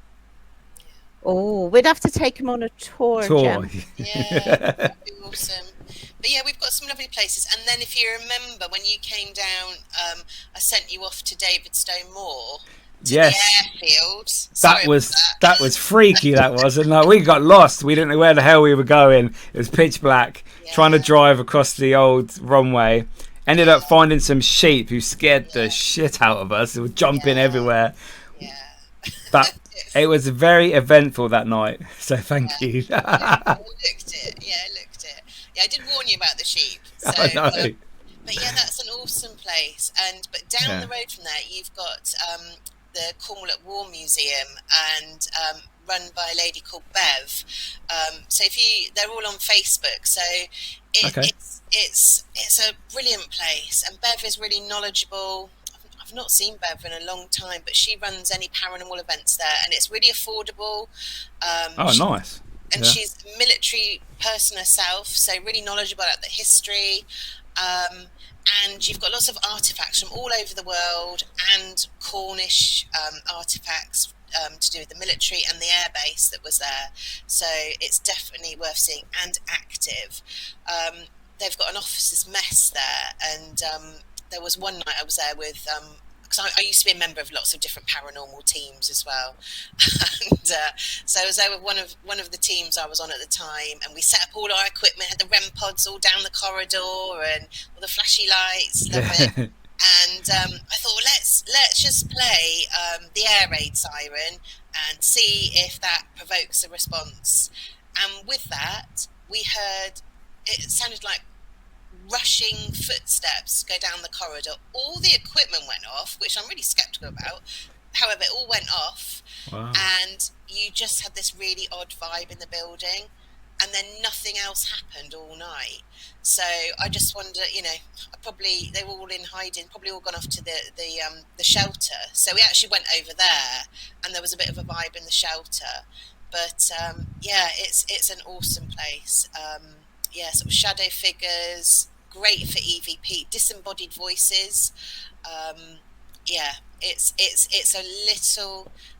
Oh, we'd have to take him on a tour. Gem. Yeah, that'd be awesome. But yeah, we've got some lovely places. And then if you remember, when you came down, I sent you off to Davidstone Moor. Yes. The airfield. That was freaky. That was, and like, we got lost. We didn't know where the hell we were going. It was pitch black. Yeah. Trying to drive across the old runway. Ended up finding some sheep who scared the shit out of us. They were jumping everywhere. Yeah. But it was very eventful that night. So thank you. I looked it. Yeah, I did warn you about the sheep. So, I know. but yeah, that's an awesome place. But down the road from there, you've got the Cornwall at War Museum, and run by a lady called Bev. So they're all on Facebook. So it's a brilliant place, and Bev is really knowledgeable. I've not seen Bev in a long time, but she runs any paranormal events there, and it's really affordable. Nice. And she's a military person herself, so really knowledgeable about the history. And you've got lots of artifacts from all over the world, and Cornish artifacts to do with the military and the air base that was there. So it's definitely worth seeing, and active. They've got an officers' mess there, and there was one night I was there with, because I used to be a member of lots of different paranormal teams as well, and so I was there with one of the teams I was on at the time, and we set up all our equipment, had the REM pods all down the corridor and all the flashy lights, and I thought, let's just play the air raid siren and see if that provokes a response. And with that, we heard, it sounded like rushing footsteps go down the corridor. All the equipment went off, which I'm really skeptical about. However, it all went off. Wow. And you just had this really odd vibe in the building, and then nothing else happened all night. So I just wonder, they were all in hiding, probably all gone off to the shelter. So we actually went over there, and there was a bit of a vibe in the shelter. But it's an awesome place. Sort of shadow figures, great for EVP, disembodied voices. It's a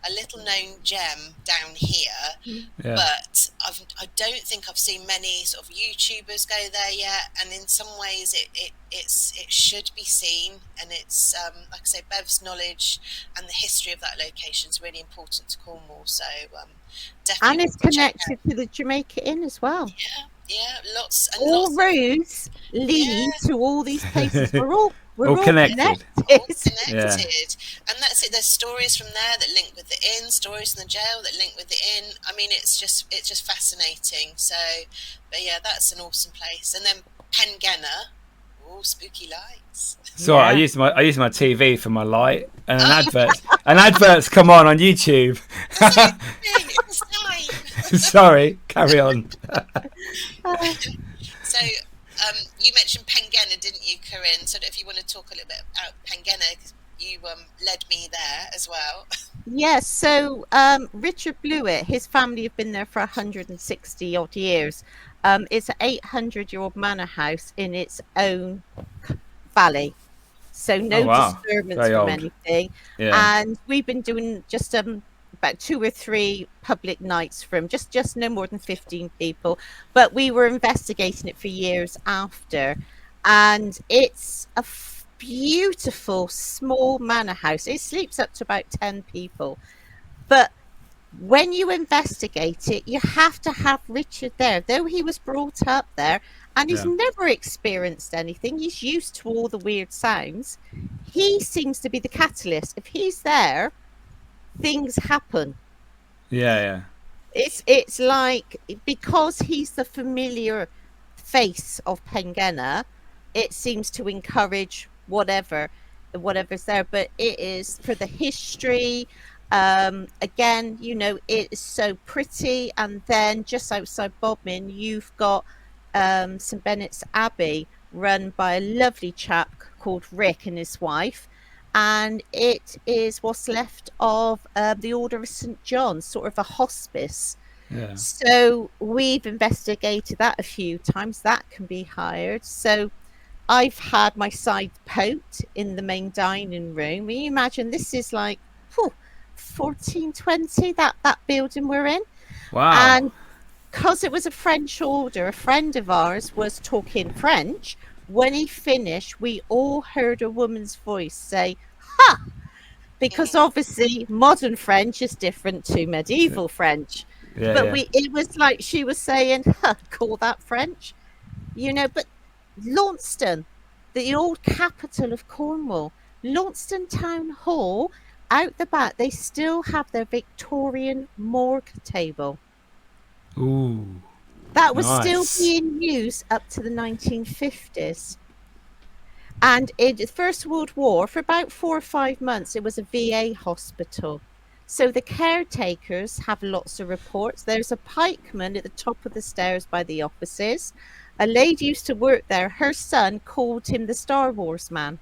little known gem down here, but I don't think I've seen many sort of YouTubers go there yet. And in some ways, it should be seen. And it's like I say, Bev's knowledge and the history of that location is really important to Cornwall. So definitely, and it's connected to the Jamaica Inn as well. Yeah, lots. And all lots roads lead to all these places. We're all connected. All connected. And that's it. There's stories from there that link with the inn, stories from the jail that link with the inn. I mean, it's just fascinating. So, but yeah, that's an awesome place. And then Pengenna, spooky lights. So I use my TV for my light, and adverts come on YouTube. It's time. Sorry, carry on. So you mentioned Pengenna, didn't you, Corinne? So if you want to talk a little bit about Pengenna, because you led me there as well. Yes, so Richard Blewett, his family have been there for 160 odd years. It's an 800-year-old manor house in its own valley, so no disturbance very from old. anything. And we've been doing just about 2 or 3 public nights from just no more than 15 people, but we were investigating it for years after. And it's a beautiful small manor house. It sleeps up to about 10 people, but when you investigate it, you have to have Richard there, though he was brought up there and he's never experienced anything. He's used to all the weird sounds. He seems to be the catalyst. If he's there, things happen. It's like, because he's the familiar face of Pengenna, it seems to encourage whatever's there. But it is for the history. Again, it is so pretty. And then just outside Bodmin, you've got St Benet's Abbey, run by a lovely chap called Rick and his wife. And it is what's left of the Order of St John, sort of a hospice. Yeah. So we've investigated that a few times. That can be hired. So I've had my side poked in the main dining room. Can you imagine? This is like 1420, that building we're in. Wow. And because it was a French order, a friend of ours was talking French. When he finished, we all heard a woman's voice say, "Ha!" Because obviously modern French is different to medieval French. Yeah, But yeah. it was like she was saying, "Huh, call that French?" But Launceston, the old capital of Cornwall, Launceston Town Hall, out the back, they still have their Victorian morgue table. Ooh. That was Nice. still being used up to the 1950s. And in the First World War, for about 4 or 5 months, it was a VA hospital. So the caretakers have lots of reports. There's a pikeman at the top of the stairs by the offices. A lady used to work there. Her son called him the Star Wars man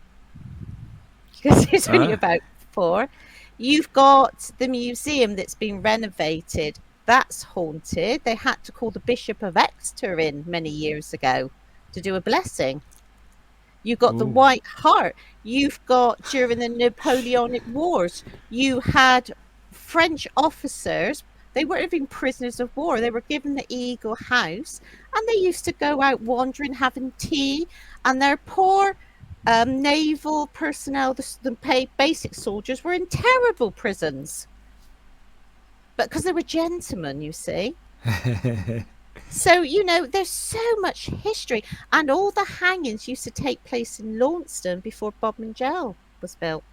because he's only about 4. You've got the museum that's been renovated. That's haunted. They had to call the Bishop of Exeter in many years ago to do a blessing. You've got the White Hart. You've got, during the Napoleonic Wars, you had French officers. They weren't even prisoners of war. They were given the Eagle House, and they used to go out wandering, having tea. And their poor naval personnel, the paid basic soldiers, were in terrible prisons. But because they were gentlemen, you see. So, there's so much history. And all the hangings used to take place in Launceston before Bodmin Jail was built.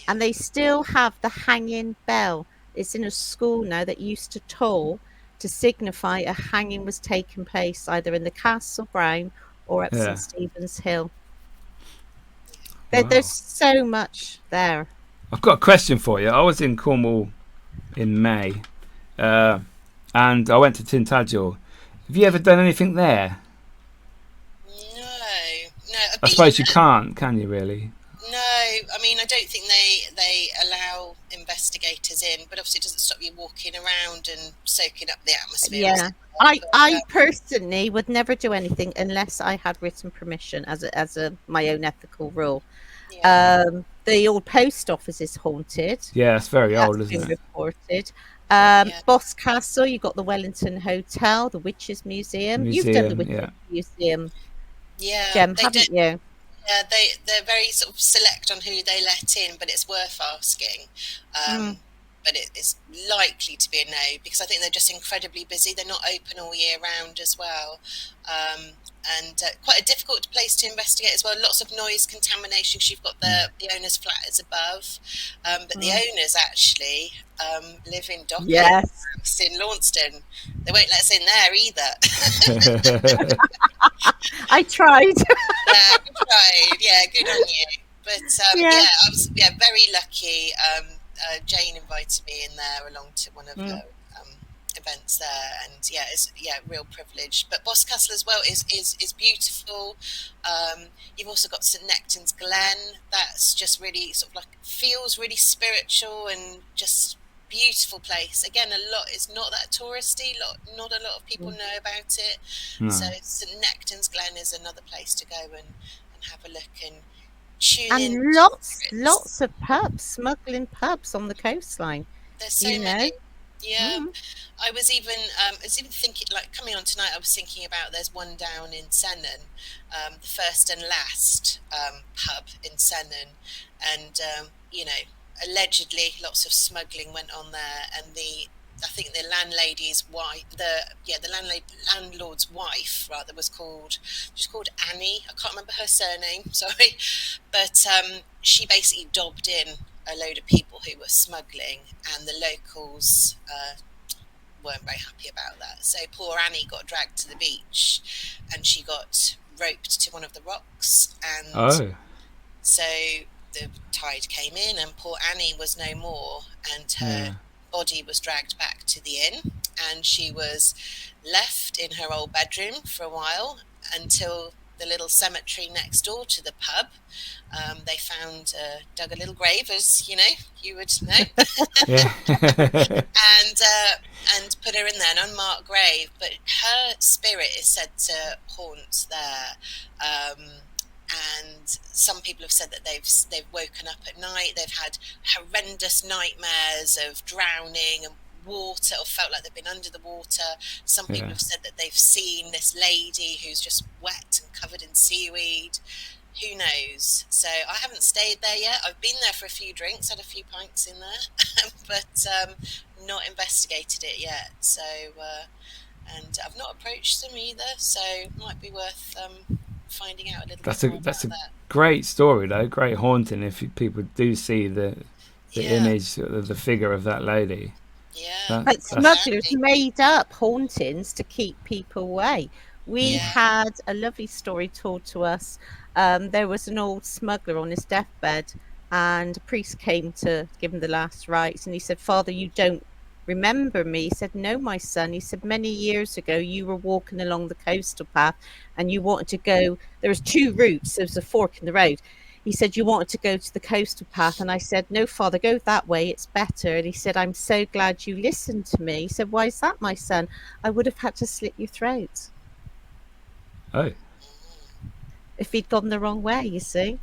And they still have the hanging bell. It's in a school now that used to toll to signify a hanging was taking place either in the Castle Brown or at St Stephen's Hill. Wow. There's so much there. I've got a question for you. I was in Cornwall in May, and I went to Tintagel. Have you ever done anything there? No. I suppose you can't, can you really? No, I mean, I don't think they allow investigators in, but obviously it doesn't stop you walking around and soaking up the atmosphere. Yeah, I personally would never do anything unless I had written permission as my own ethical rule. Yeah. The old post office is haunted. Yeah, it's very old, That's isn't been it? reported. Boscastle, you've got the Wellington Hotel, the Witches Museum. You've done the Witches Museum, Jem, haven't you? Yeah, they're very sort of select on who they let in, but it's worth asking. But it's likely to be a no because I think they're just incredibly busy. They're not open all year round as well. And quite a difficult place to investigate as well. Lots of noise contamination because you've got the owner's flat is above. But the owners actually live in Docking in Launceston. They won't let us in there either. I tried. Yeah, we tried. Yeah, good on you. But I was very lucky. Jane invited me in there along to one of her events there, and it's real privilege. But Boscastle as well is beautiful. You've also got St Nectan's Glen. That's just really sort of like feels really spiritual and just beautiful place. Again, it's not that touristy. Not a lot of people know about it. No. So St Nectan's Glen is another place to go and have a look and tune in. And lots of pubs, smuggling pubs on the coastline. There's so many. Yeah, I was even thinking, like coming on tonight, I was thinking about there's one down in Sennen, the First and Last pub in Sennen, and allegedly lots of smuggling went on there, and I think the landlady's wife, landlord's wife rather, she's called Annie. I can't remember her surname, sorry, but she basically dobbed in a load of people who were smuggling, and the locals weren't very happy about that. So poor Annie got dragged to the beach, and she got roped to one of the rocks, and So the tide came in, and poor Annie was no more, and her body was dragged back to the inn, and she was left in her old bedroom for a while until the little cemetery next door to the pub. They found, dug a little grave, as you would know, and put her in there, an unmarked grave. But her spirit is said to haunt there. And some people have said that they've woken up at night. They've had horrendous nightmares of drowning and water, or felt like they've been under the water. Some people have said that they've seen this lady who's just wet and covered in seaweed. Who knows? So I haven't stayed there yet. I've been there for a few drinks, had a few pints in there, but not investigated it yet. So and I've not approached them either. So it might be worth finding out a little bit more about that. Great story though, great haunting if people do see the image of the figure of that lady. But smugglers made up hauntings to keep people away. We had a lovely story told to us. There was an old smuggler on his deathbed, and a priest came to give him the last rites, and he said, "Father, you don't remember me?" He said, "No, my son." He said, "Many years ago you were walking along the coastal path and you wanted to go, there was two routes, there was a fork in the road." He said, "You wanted to go to the coastal path." And I said, "No, Father, go that way, it's better." And he said, "I'm so glad you listened to me." He said, "Why is that, my son?" "I would have had to slit your throat." Oh. If he'd gone the wrong way, you see.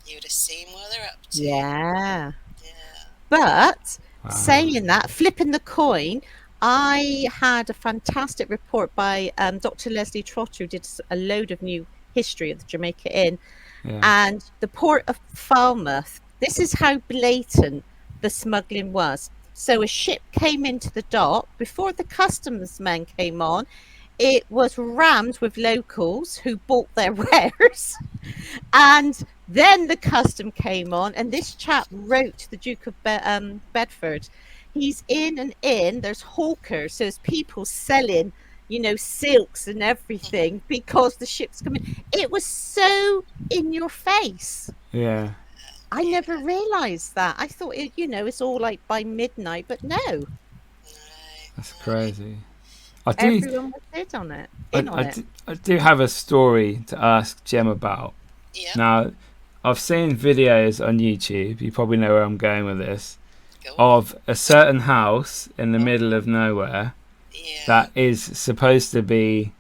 You would have seen what they're up to. Yeah. But saying that, flipping the coin, I had a fantastic report by Dr. Leslie Trotter, who did a load of new history of the Jamaica Inn. And the port of Falmouth, this is how blatant the smuggling was. So a ship came into the dock. Before the customs men came on, it was rammed with locals who bought their wares. And then the custom came on, and this chap wrote to the Duke of Bedford. He's in an inn, there's hawkers, so there's people selling, silks and everything because the ship's coming. It was so in your face. Yeah. I never realised that. I thought, it's all like by midnight, but no. That's crazy. Everyone was in on it. I do have a story to ask Jem about. Yeah. Now, I've seen videos on YouTube, you probably know where I'm going with this, of a certain house in the middle of nowhere that is supposed to be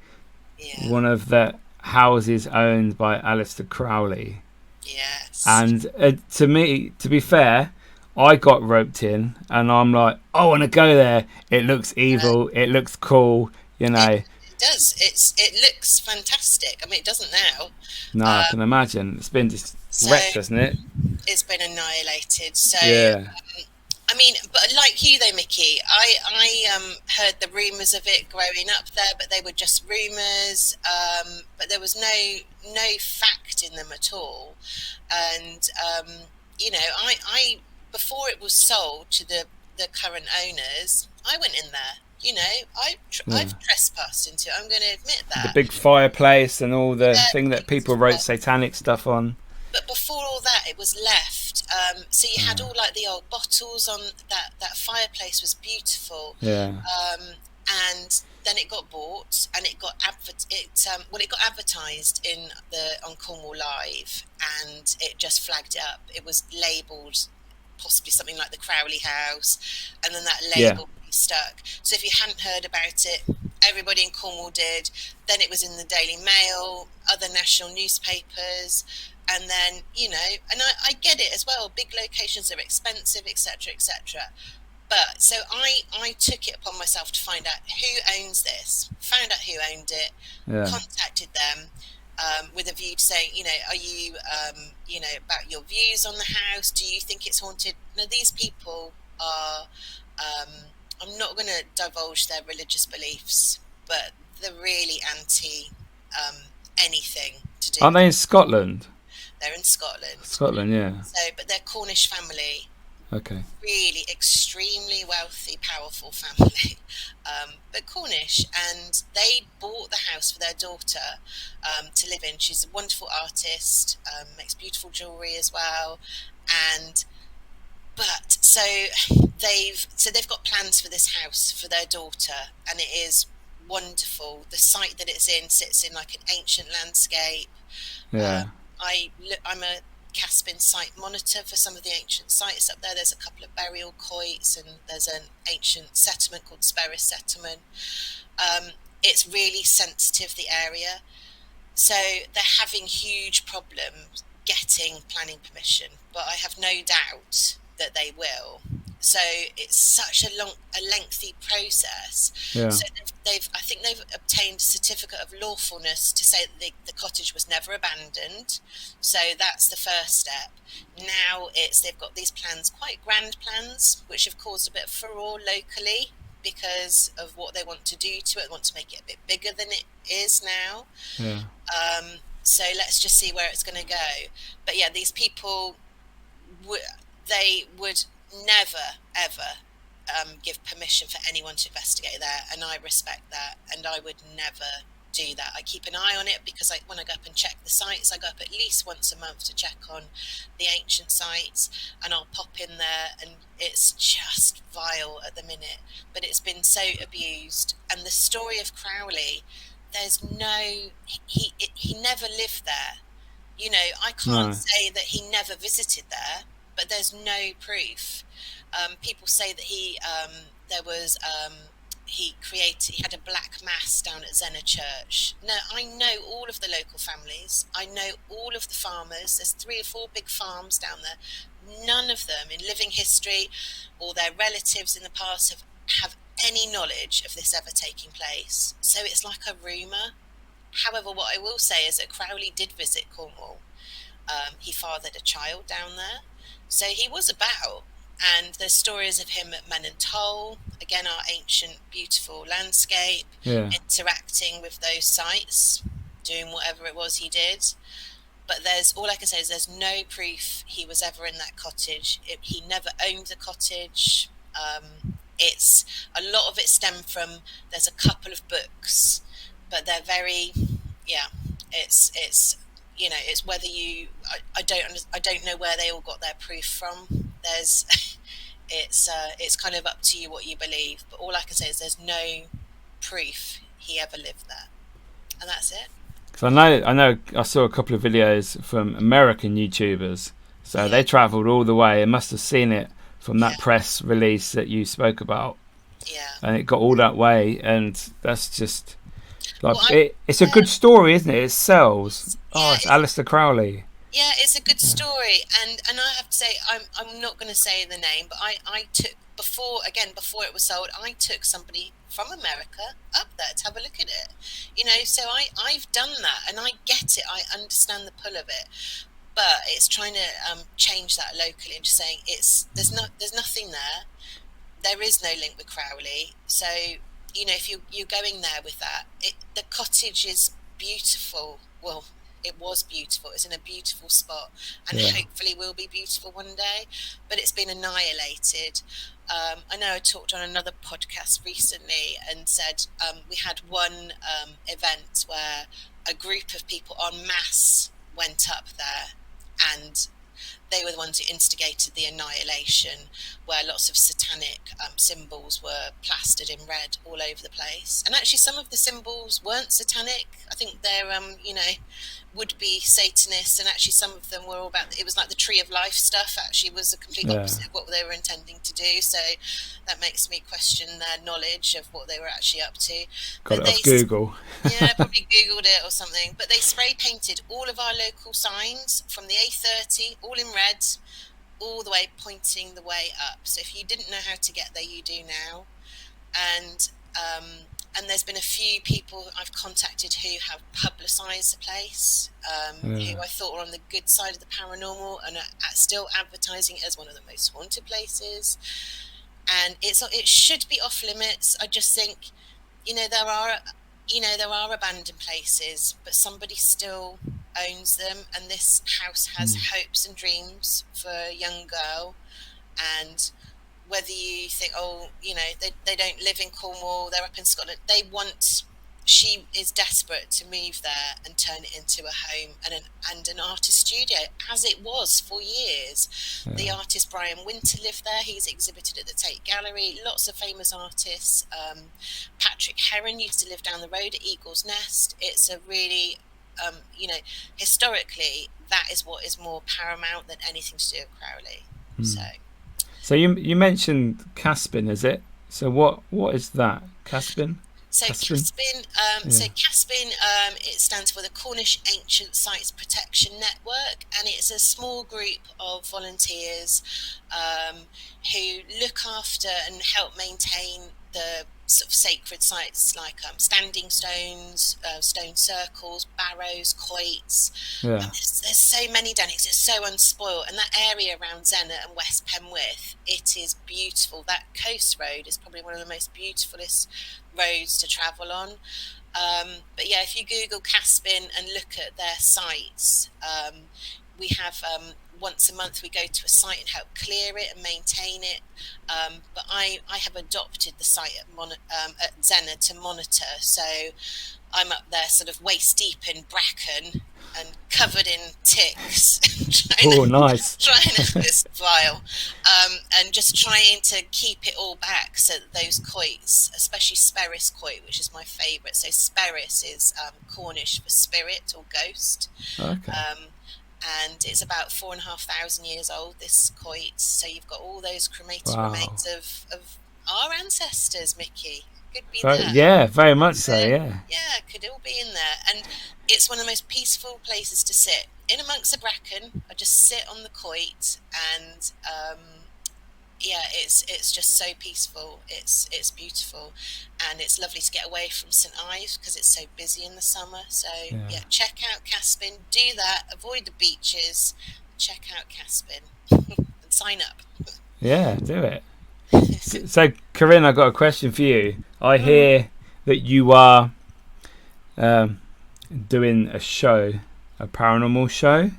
one of the houses owned by Aleister Crowley. Yes. And to me, to be fair, I got roped in, and I'm like, I want to go there. It looks evil. It looks cool. It does. It looks fantastic. I mean, it doesn't now. No, I can imagine. It's been just wrecked, hasn't it? It's been annihilated. So, I mean, but like you though, Mickey, I heard the rumours of it growing up there, but they were just rumours. But there was no fact in them at all. And I before it was sold to the current owners, I went in there. I've trespassed into it. I'm going to admit that. The big fireplace and all the thing that people wrote satanic stuff on. But before all that, it was left. So you had all like the old bottles on that fireplace was beautiful. Yeah. And then it got bought, and it got advertised on Cornwall Live, and it just flagged it up. It was labelled possibly something like the Crowley House, and then that label stuck. So if you hadn't heard about it, everybody in Cornwall did. Then it was in the Daily Mail, other national newspapers, and then and I get it as well. Big locations are expensive, etc., etc. But so I took it upon myself to find out who owns this. Found out who owned it. Contacted them. With a view to saying, are you, about your views on the house? Do you think it's haunted? Now, these people are, I'm not going to divulge their religious beliefs, but they're really anti anything to do. Aren't they in Scotland? They're in Scotland. Scotland, yeah. So, but they're Cornish family, Okay. Really extremely wealthy, powerful family, but Cornish, and they bought the house for their daughter to live in. She's a wonderful artist, makes beautiful jewelry as well, and but they've got plans for this house for their daughter, and it is wonderful. The site that it's in sits in like an ancient landscape. Yeah. I'm a Caspian site monitor for some of the ancient sites up there. There's a couple of burial quoits, and there's an ancient settlement called Sperris Settlement. It's really sensitive, the area, so they're having huge problems getting planning permission, but I have no doubt that they will. So it's such a lengthy process. Yeah. So I think they've obtained a certificate of lawfulness to say that the cottage was never abandoned. So that's the first step. Now they've got these plans, quite grand plans, which have caused a bit of furore locally because of what they want to do to it. They want to make it a bit bigger than it is now. Yeah. So let's just see where it's going to go. But yeah, these people, they would never, ever give permission for anyone to investigate there. And I respect that. And I would never do that. I keep an eye on it because when I go up and check the sites, I go up at least once a month to check on the ancient sites, and I'll pop in there, and it's just vile at the minute. But it's been so abused. And the story of Crowley, there's no, he never lived there. You know, I can't say that he never visited there, but there's no proof. People say that he had a black mass down at Zena Church. No, I know all of the local families. I know all of the farmers. There's 3 or 4 big farms down there. None of them in living history or their relatives in the past have any knowledge of this ever taking place. So it's like a rumour. However, what I will say is that Crowley did visit Cornwall. He fathered a child down there. So he was about. And there's stories of him at Men and Toll, again, our ancient, beautiful landscape, interacting with those sites, doing whatever it was he did. But all I can say is there's no proof he was ever in that cottage. He never owned the cottage. It's a lot of it stemmed from, there's a couple of books, but they're very, it's you know, it's whether I don't know where they all got their proof from. It's kind of up to you what you believe, but all I can say is there's no proof he ever lived there, and that's it. So I saw a couple of videos from American YouTubers, so they travelled all the way and must have seen it from that press release that you spoke about. Yeah, and it got all that way, and that's just like it's a good story, isn't it? It sells. It's Aleister Crowley. Yeah, it's a good story, and I have to say, I'm not going to say the name, but I took before it was sold, I took somebody from America up there to have a look at it. You know, so I've done that, and I get it. I understand the pull of it, but it's trying to change that locally and just saying there's nothing there. There is no link with Crowley, so you know, if you're going there with that, the cottage is beautiful. Well, it was beautiful. It's in a beautiful spot, and hopefully will be beautiful one day. But it's been annihilated. I know I talked on another podcast recently and said we had one event where a group of people en masse went up there, and they were the ones who instigated the annihilation, where lots of satanic symbols were plastered in red all over the place. And actually some of the symbols weren't satanic. I think they're, would-be Satanists, and actually some of them were all about, it was like the Tree of Life stuff actually was the complete opposite of what they were intending to do. So that makes me question their knowledge of what they were actually up to. Got it off Google. Yeah, probably Googled it or something. But they spray painted all of our local signs from the A30, all in red, all the way pointing the way up. So if you didn't know how to get there, you do now. And there's been a few people I've contacted who have publicised the place, who I thought were on the good side of the paranormal, and are still advertising it as one of the most haunted places. And it should be off limits. I just think, there are abandoned places, but somebody still owns them, and this house has hopes and dreams for a young girl. And whether you think, oh, you know, they don't live in Cornwall, they're up in Scotland, she is desperate to move there and turn it into a home and an artist studio, as it was for years. Yeah. The artist Brian Winter lived there. He's exhibited at the Tate Gallery. Lots of famous artists. Patrick Heron used to live down the road at Eagle's Nest. It's a really, you know, historically, that is what is more paramount than anything to do with Crowley. So you mentioned Caspin, is it? So what is that? Caspin? So Caspin, it stands for the Cornish Ancient Sites Protection Network, and it's a small group of volunteers who look after and help maintain the sort of sacred sites like standing stones, stone circles, barrows, quoits. Yeah. There's so many down here. It's so unspoiled, and that area around Zennor and West Penwith, it is beautiful. That coast road is probably one of the most beautifulest roads to travel on. But yeah, if you Google Caspin and look at their sites, we have once a month we go to a site and help clear it and maintain it. But I have adopted the site at Zennor to monitor, so I'm up there sort of waist deep in bracken and covered in ticks. Nice. Trying to this file, and just trying to keep it all back so that those coits, especially Sperris coit, which is my favourite. So Sperris is Cornish for spirit or ghost. Okay. And it's about 4,500 years old, this coit. So you've got all those cremated remains of our ancestors, Mickey. Could be there. Yeah, very much so, yeah. Yeah, could all be in there. And it's one of the most peaceful places to sit. In amongst the bracken, I just sit on the coit, and yeah, it's just so peaceful. It's beautiful, and it's lovely to get away from St Ives because it's so busy in the summer. So yeah, check out Caspin. Do that. Avoid the beaches. Check out Caspin and sign up. Yeah, do it. So, Corinne, I've got a question for you. I hear that you are doing a show, a paranormal show.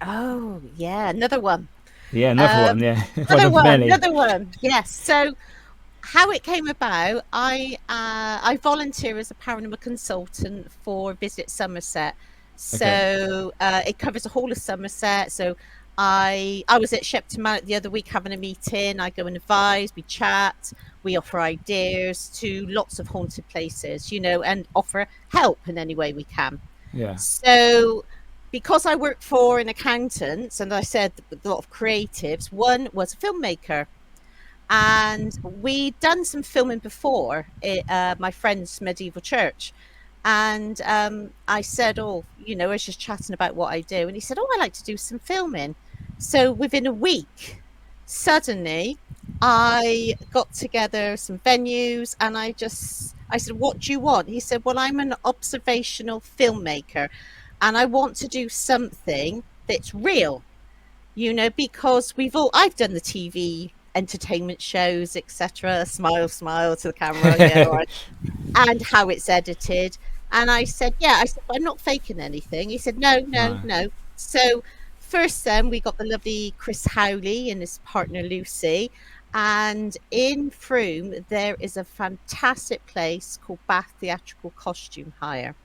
Oh, yeah, another one. Yeah, another one, yeah. Another one, yes. So how it came about, I volunteer as a paranormal consultant for Visit Somerset. So it covers the whole of Somerset. So I was at Shepton Mallet the other week having a meeting. I go and advise, we chat, we offer ideas to lots of haunted places, you know, and offer help in any way we can. Yeah. So because I work for an accountant, and I said with a lot of creatives, one was a filmmaker. And we'd done some filming before at my friend's medieval church. And I said, oh, you know, I was just chatting about what I do. And he said, oh, I like to do some filming. So within a week, suddenly I got together some venues, and I said, what do you want? He said, well, I'm an observational filmmaker, and I want to do something that's real, you know, because I've done the TV entertainment shows, etc. Smile to the camera, you know, and how it's edited. And I said, I'm not faking anything. He said, no. So first then we got the lovely Chris Howley and his partner Lucy. And in Frome, there is a fantastic place called Bath Theatrical Costume Hire.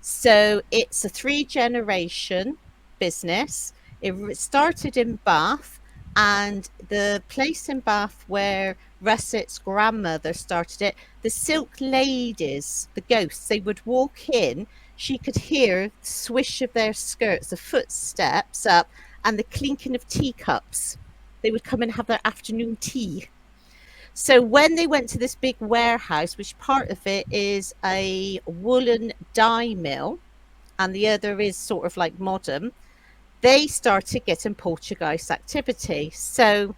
So it's a 3-generation business. It started in Bath, and the place in Bath where Russet's grandmother started it, the Silk Ladies, the ghosts, they would walk in, she could hear the swish of their skirts, the footsteps up, and the clinking of teacups. They would come and have their afternoon tea. So when they went to this big warehouse, which part of it is a woolen dye mill, and the other is sort of like modern, they started getting poltergeist activity. So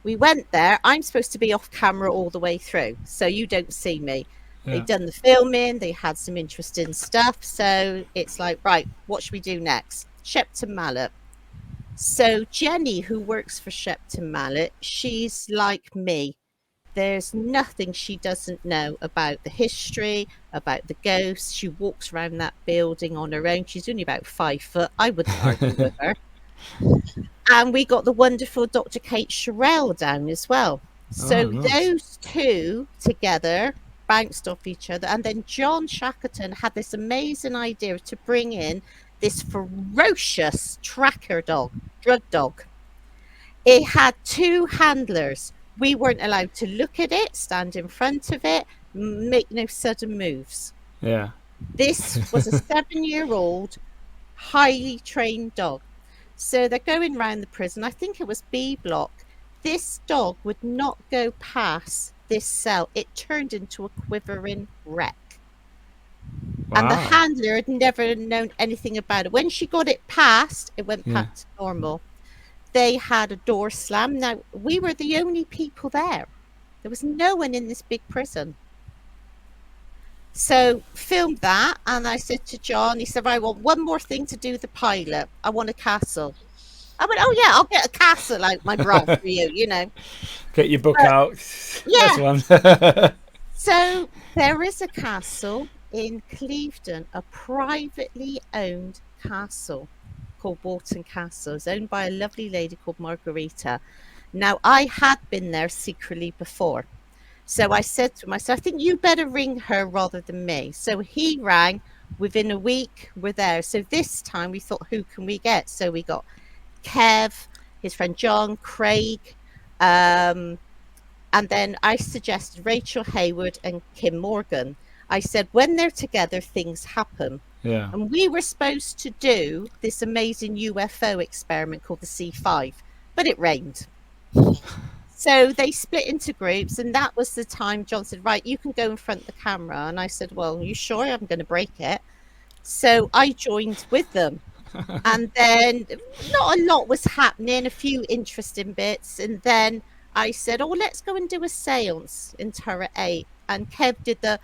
we went there. I'm supposed to be off camera all the way through, so you don't see me. Yeah. They've done the filming. They had some interesting stuff. So it's like, right, what should we do next? Shepton Mallet. So Jenny, who works for Shepton Mallet, she's like me. There's nothing she doesn't know about the history, about the ghosts. She walks around that building on her own. She's only about 5 foot. I wouldn't argue with her. And we got the wonderful Dr. Kate Sherrill down as well. So Oh, nice. those two together bounced off each other. And then John Shackleton had this amazing idea to bring in this ferocious tracker dog, drug dog. It had 2 handlers. We weren't allowed to look at it, stand in front of it, make no sudden moves. Yeah. This was a 7-year-old, highly trained dog. So they're going around the prison. I think it was B block. This dog would not go past this cell. It turned into a quivering wreck. Wow. And the handler had never known anything about it. When she got it past, it went back to normal. They had a door slam. Now, we were the only people there. There was no one in this big prison. So filmed that, and I said to John, he said, I want one more thing to do the pilot. I want a castle. I went, oh yeah, I'll get a castle out my bra for you, you know. Get your book out. Yeah. One. So there is a castle in Clevedon, a privately owned castle called Walton Castle. It's owned by a lovely lady called Margarita. Now, I had been there secretly before. So I said to myself, I think you better ring her rather than me. So he rang. Within a week, we're there. So this time we thought, who can we get? So we got Kev, his friend John, Craig, and then I suggested Rachel Hayward and Kim Morgan. I said, when they're together, things happen. Yeah. And we were supposed to do this amazing UFO experiment called the C5, but it rained. So they split into groups, and that was the time John said, right, you can go in front of the camera. And I said, well, are you sure? I'm going to break it. So I joined with them. And then not a lot was happening, a few interesting bits. And then I said, oh, let's go and do a seance in Turret 8. And Kev did the,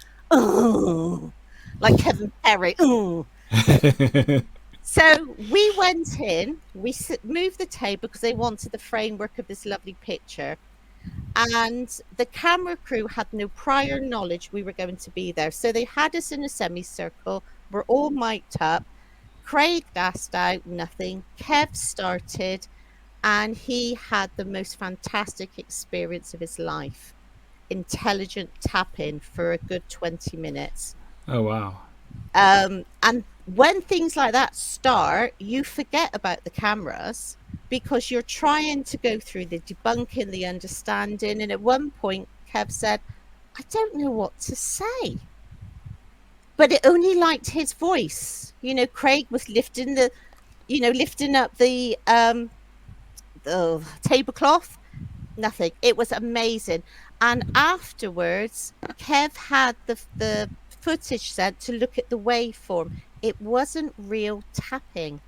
like Kevin Perry. So we went in, we moved the table because they wanted the framework of this lovely picture. And the camera crew had no prior knowledge we were going to be there. So they had us in a semicircle. We're all mic'd up. Craig gassed out, nothing. Kev started, and he had the most fantastic experience of his life. Intelligent tapping for a good 20 minutes. Oh, wow. And when things like that start, you forget about the cameras because you're trying to go through the debunking, the understanding. And at one point, Kev said, I don't know what to say. But it only liked his voice. You know, Craig was lifting up the tablecloth. Nothing. It was amazing. And afterwards, Kev had the footage sent to look at the waveform. It wasn't real tapping.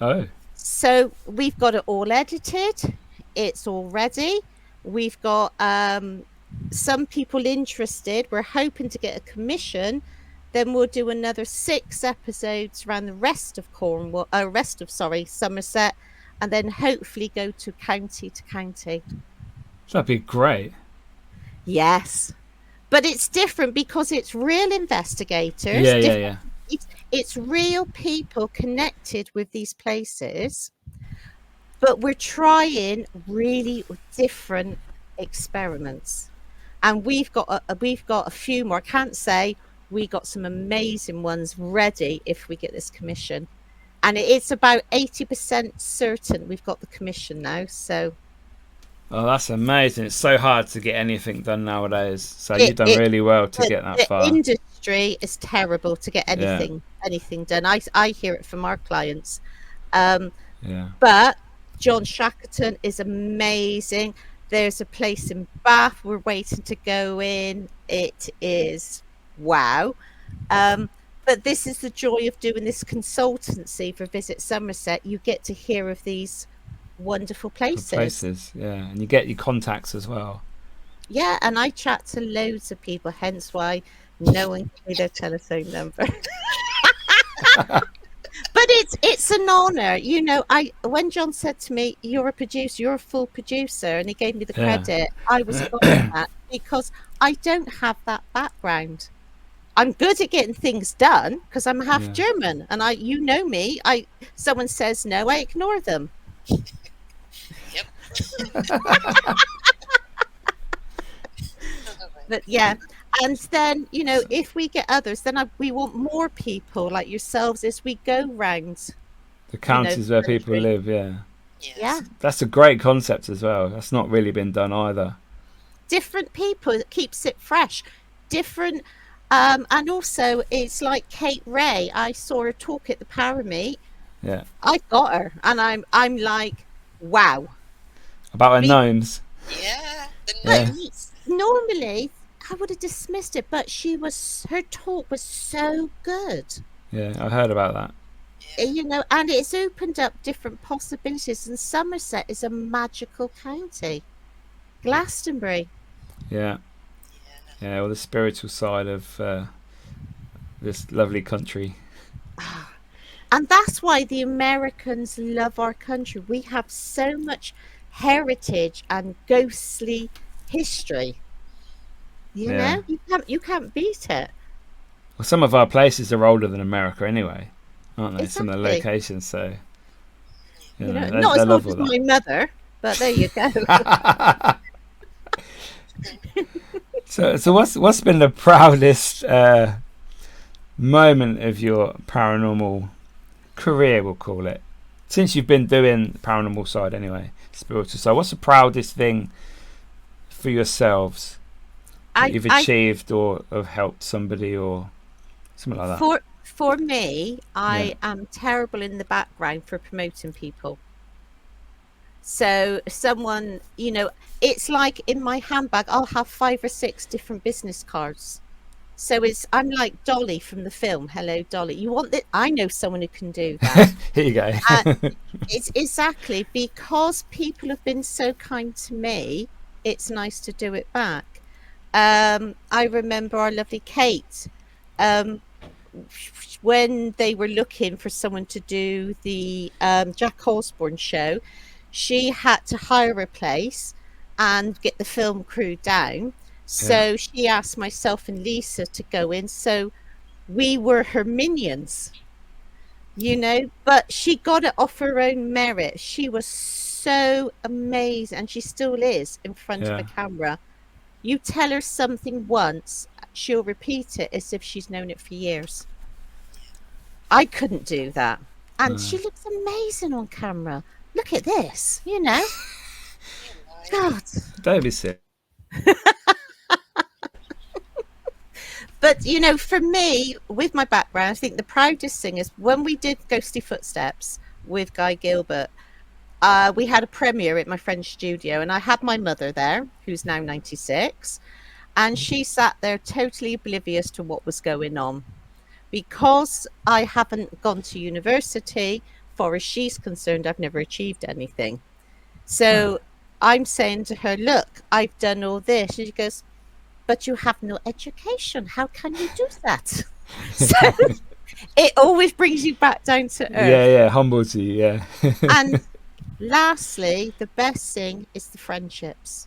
Oh. So we've got it all edited. It's all ready. We've got some people interested. We're hoping to get a commission. Then we'll do another 6 episodes around the rest of Somerset, and then hopefully go to county to county. That'd be great. Yes. But it's different because it's real investigators. Yeah. It's real people connected with these places. But we're trying really different experiments. And we've got a few more. I can't say we got some amazing ones ready if we get this commission. And it's about 80% certain we've got the commission now. So oh, that's amazing. It's so hard to get anything done nowadays. So you've done really well to get that far. The industry is terrible to get anything done. I hear it from our clients. But John Shackleton is amazing. There's a place in Bath we're waiting to go in. It is wow. But this is the joy of doing this consultancy for Visit Somerset. You get to hear of these wonderful places. Yeah, and you get your contacts as well. Yeah, and I chat to loads of people, hence why no one gave me their telephone number. But it's an honor, you know. When John said to me, "You're a producer, you're a full producer," and he gave me the credit, I was honored that because I don't have that background. I'm good at getting things done because I'm half Yeah. German, and you know me. Someone says no, I ignore them. Yep. But yeah, and then if we get others, then we want more people like yourselves as we go round The counties where people country. live, yeah. Yes. Yeah, That's a great concept as well. That's not really been done either. different people. It keeps it fresh. Different, and also it's like Kate Ray. I saw her talk at the Power Meet. Yeah. I've got her, and I'm like, wow. About her gnomes. Yeah. The Yeah. notes. Normally, I would have dismissed it, but her talk was so good. Yeah, I heard about that. And it's opened up different possibilities. And Somerset is a magical county. Glastonbury. Yeah. Yeah, well, the spiritual side of this lovely country. And that's why the Americans love our country. We have so much heritage and ghostly history. You know, you can't beat it. Well, some of our places are older than America anyway, aren't they? Exactly. Some of the locations, so not as old as my mother, but there you go. So what's been the proudest moment of your paranormal career, we'll call it, since you've been doing the paranormal side anyway, spiritual side? What's the proudest thing for yourselves that you've achieved or have helped somebody or something like that? For me, I am terrible in the background for promoting people. So someone, it's like in my handbag, I'll have 5 or 6 different business cards. So I'm like Dolly from the film Hello Dolly. You want that? I know someone who can do that. Here you go. It's exactly because people have been so kind to me. It's nice to do it back. I remember our lovely Kate. When they were looking for someone to do the Jack Osborne show, she had to hire a place and get the film crew down. So she asked myself and Lisa to go in. So we were her minions, but she got it off her own merit. She was so amazing, and she still is in front of a camera. You tell her something once, she'll repeat it as if she's known it for years. I couldn't do that. And she looks amazing on camera. Look at this, God. Don't be sick. But, for me, with my background, I think the proudest thing is when we did Ghostly Footsteps with Guy Gilbert, we had a premiere at my friend's studio, and I had my mother there, who's now 96, and she sat there totally oblivious to what was going on. Because I haven't gone to university, far as she's concerned, I've never achieved anything. So I'm saying to her, look, I've done all this. And she goes, but you have no education. How can you do that? So it always brings you back down to earth. Yeah, humbles you, yeah. And lastly, the best thing is the friendships.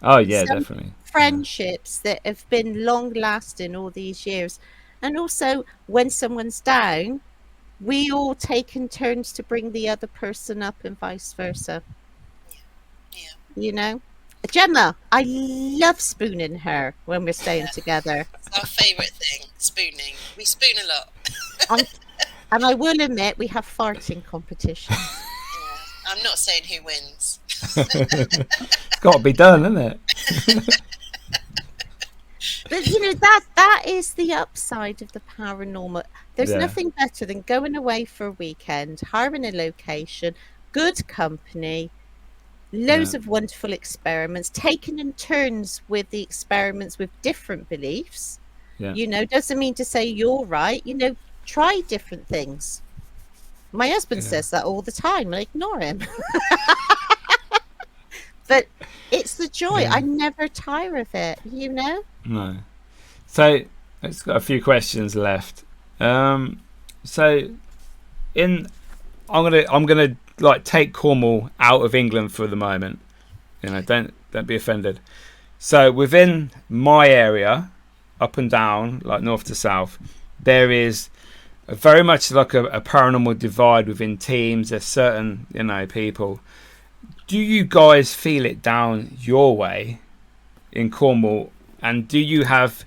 Oh, yeah, definitely. Friendships that have been long lasting all these years. And also, when someone's down, we all take in turns to bring the other person up and vice versa. Yeah. Gemma, I love spooning her when we're staying together. It's our favourite thing, spooning. We spoon a lot. And I will admit, we have farting competition. Yeah. I'm not saying who wins. It's got to be done, isn't it? But that is the upside of the paranormal. There's nothing better than going away for a weekend, hiring a location, good company, loads of wonderful experiments, taking in turns with the experiments with different beliefs. Doesn't mean to say you're right. Try different things. My husband says that all the time. I ignore him. But it's the joy. I never tire of it, No. So it's got a few questions left. I'm gonna like take Cornwall out of England for the moment. Don't be offended. So within my area, up and down, like north to south, there is very much like a paranormal divide within teams. There's certain, people. Do you guys feel it down your way in Cornwall? And do you have,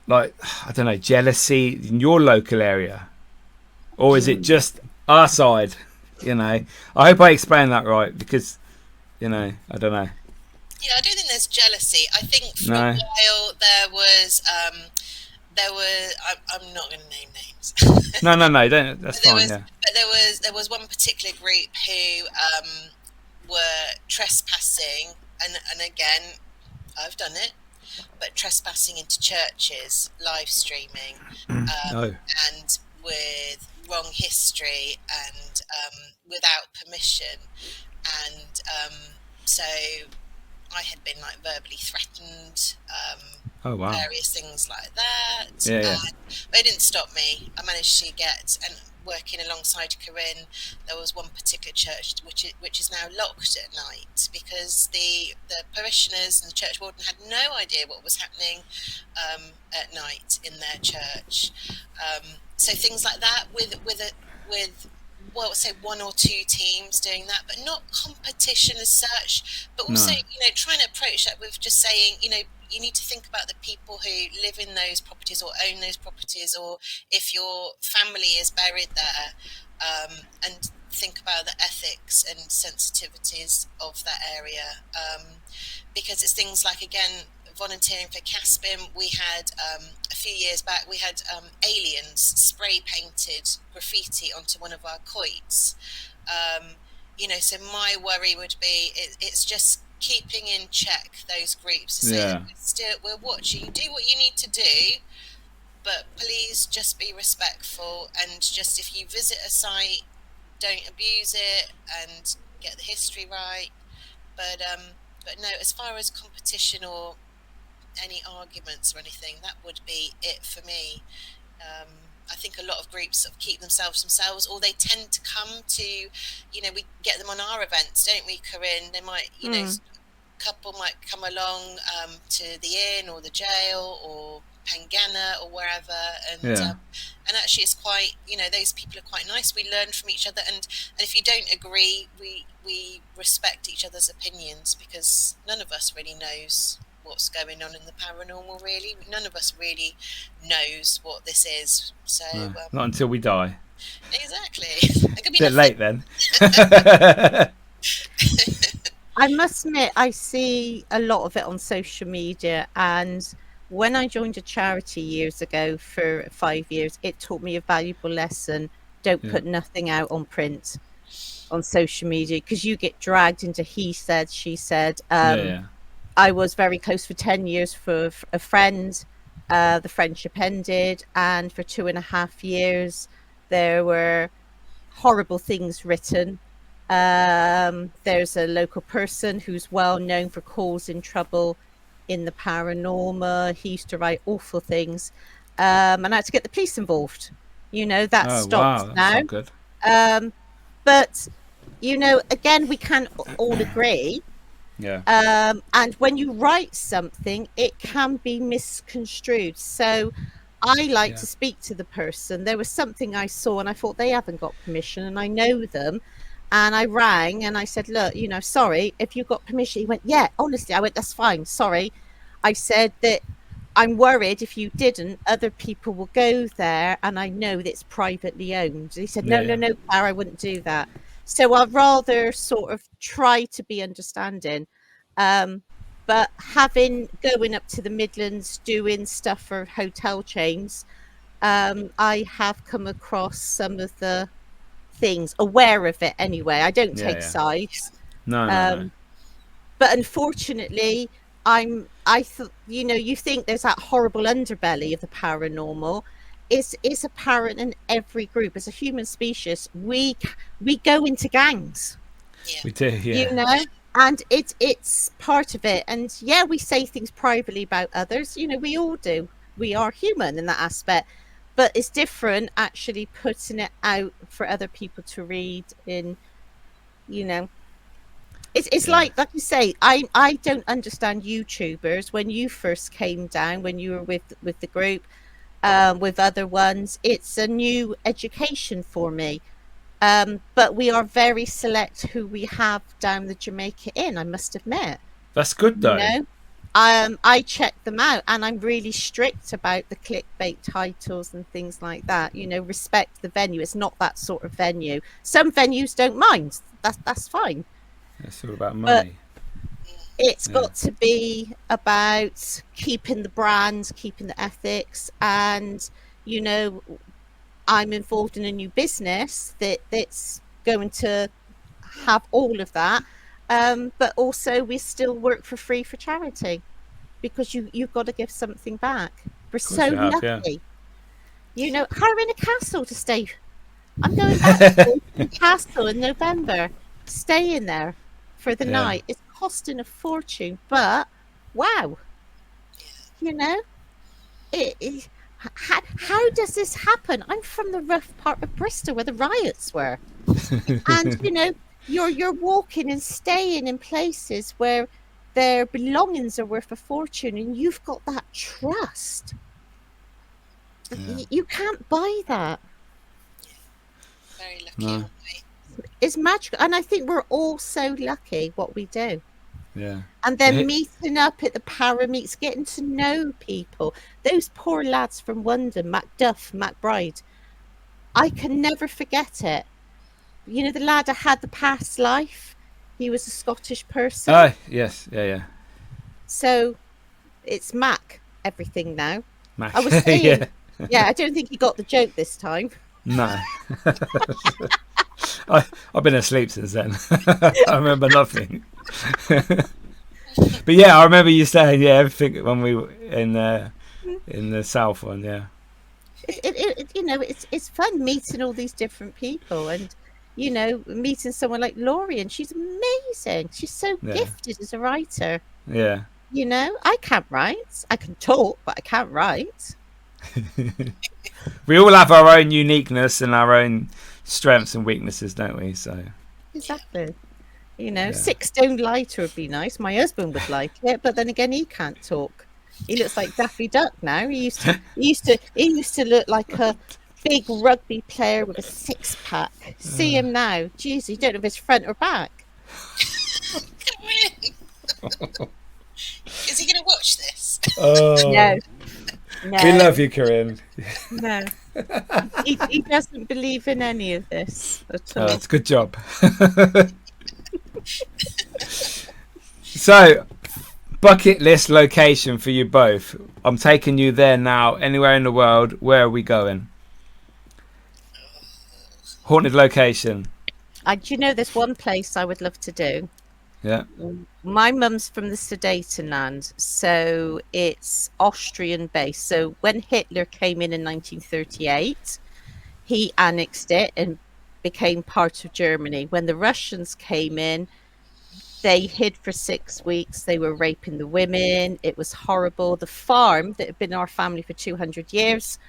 like, I don't know, jealousy in your local area? Or is it just our side? I hope I explained that right, because, I don't know. Yeah, I don't think there's jealousy. I think for a while I'm not going to name names. No, don't. That's fine. But there was one particular group who were trespassing, and again, I've done it, but trespassing into churches, live streaming, and with wrong history and without permission, and so I had been like verbally threatened, various things like that. But it didn't stop me. I managed to get, and working alongside Corinne, there was one particular church which is now locked at night because the parishioners and the church warden had no idea what was happening at night in their church. So things like that with say one or two teams doing that, but not competition as such, but also trying to approach that with just saying, you need to think about the people who live in those properties or own those properties, or if your family is buried there, and think about the ethics and sensitivities of that area, because it's things like, again, volunteering for Caspim. We had a few years back, we had aliens spray painted graffiti onto one of our quoits. So my worry would be it's just keeping in check those groups to say that we're watching. Do what you need to do, but please just be respectful, and just if you visit a site, don't abuse it and get the history right. But no, as far as competition or any arguments or anything, that would be it for me. I think a lot of groups sort of keep themselves, or they tend to come to, we get them on our events, don't we, Corinne? They might, a couple might come along to the inn or the jail or Pengana or wherever, and actually it's quite, those people are quite nice. We learn from each other, and if you don't agree, we respect each other's opinions, because none of us really knows what's going on in the paranormal. Really, none of us really knows what this is. So not until we die. Exactly. It could be bit late then. I must admit, I see a lot of it on social media, and when I joined a charity years ago for 5 years, it taught me a valuable lesson. Don't put nothing out on print, on social media, because you get dragged into he said, she said. I was very close for 10 years for a friend. The friendship ended, and for 2.5 years there were horrible things written. There's a local person who's well known for causing trouble in the paranormal. He used to write awful things, and I had to get the police involved. That stopped now. Not good. But again, we can't all agree. And when you write something, it can be misconstrued. So I like to speak to the person. There was something I saw and I thought they haven't got permission, and I know them. And I rang and I said, look, sorry, if you got permission. He went, yeah, honestly. I went, that's fine. Sorry. I said that I'm worried if you didn't, other people will go there, and I know that it's privately owned. He said, no, Claire, I wouldn't do that. So I'd rather sort of try to be understanding. But going up to the Midlands, doing stuff for hotel chains, I have come across some of the things, aware of it anyway. I don't take sides. No. But unfortunately, I thought, you think there's that horrible underbelly of the paranormal. It's apparent in every group. As a human species, we go into gangs. We do, and it's part of it. And we say things privately about others. We all do. We are human in that aspect. But it's different actually putting it out for other people to read in, It's Yeah. like you say, I don't understand YouTubers. When you first came down, when you were with the group, with other ones, it's a new education for me. But we are very select who we have down the Jamaica Inn, I must admit. That's good You though. know, I check them out, and I'm really strict about the clickbait titles and things like that. You know, respect the venue. It's not that sort of venue. Some venues don't mind. That's fine. It's all about But money. it's Yeah. got to be about keeping the brand, keeping the ethics, and you know, I'm involved in a new business that's going to have all of that. But also, we still work for free for charity because you've got to give something back. We're Of course so you have, yeah. lucky. You know, hire in a castle to stay. I'm going back to the castle in November, staying there for the Yeah. night. It's costing a fortune, but wow, you know, how does this happen? I'm from the rough part of Bristol where the riots were, and you know, you're walking and staying in places where their belongings are worth a fortune, and you've got that trust. Yeah. You can't buy that. Very lucky, No. aren't we? It's magical, and I think we're all so lucky what we do. Yeah. And then Yeah. meeting up at the para meets, getting to know people. Those poor lads from London, Macduff, McBride. I can never forget it. You know, the lad I had the past life. He was a Scottish person. Oh, yes. Yeah, yeah. So it's Mac everything now. Mac. I was saying, Yeah. yeah, I don't think he got the joke this time. No. I've been asleep since then. I remember nothing. But yeah, I remember you saying everything when we were in the south one. Yeah. You know, it's fun meeting all these different people, and you know, meeting someone like Laurie, and she's amazing. She's so Yeah. gifted as a writer. Yeah. You know, I can't write. I can talk, but I can't write. We all have our own uniqueness and our own strengths and weaknesses, don't we? So Exactly. You know, Yeah. 6 stone lighter would be nice. My husband would like it, but then again, he can't talk. He looks like Daffy Duck now. He used to look like a big rugby player with a 6-pack. See him now. Jeez, you don't know if it's front or back. Is he going to watch this? oh, No, no, we love you, Corinne. no. He doesn't believe in any of this at all. It's a good job. So, bucket list location for you both. I'm taking you there now. Anywhere in the world, where are we going? Haunted location. Do you know there's one place I would love to do? Yeah. My mum's from the Sudetenland, so it's Austrian based. So when Hitler came in 1938, he annexed it and became part of Germany. When the Russians came in, they hid for 6 weeks. They were raping the women. It was horrible. The farm that had been our family for 200 years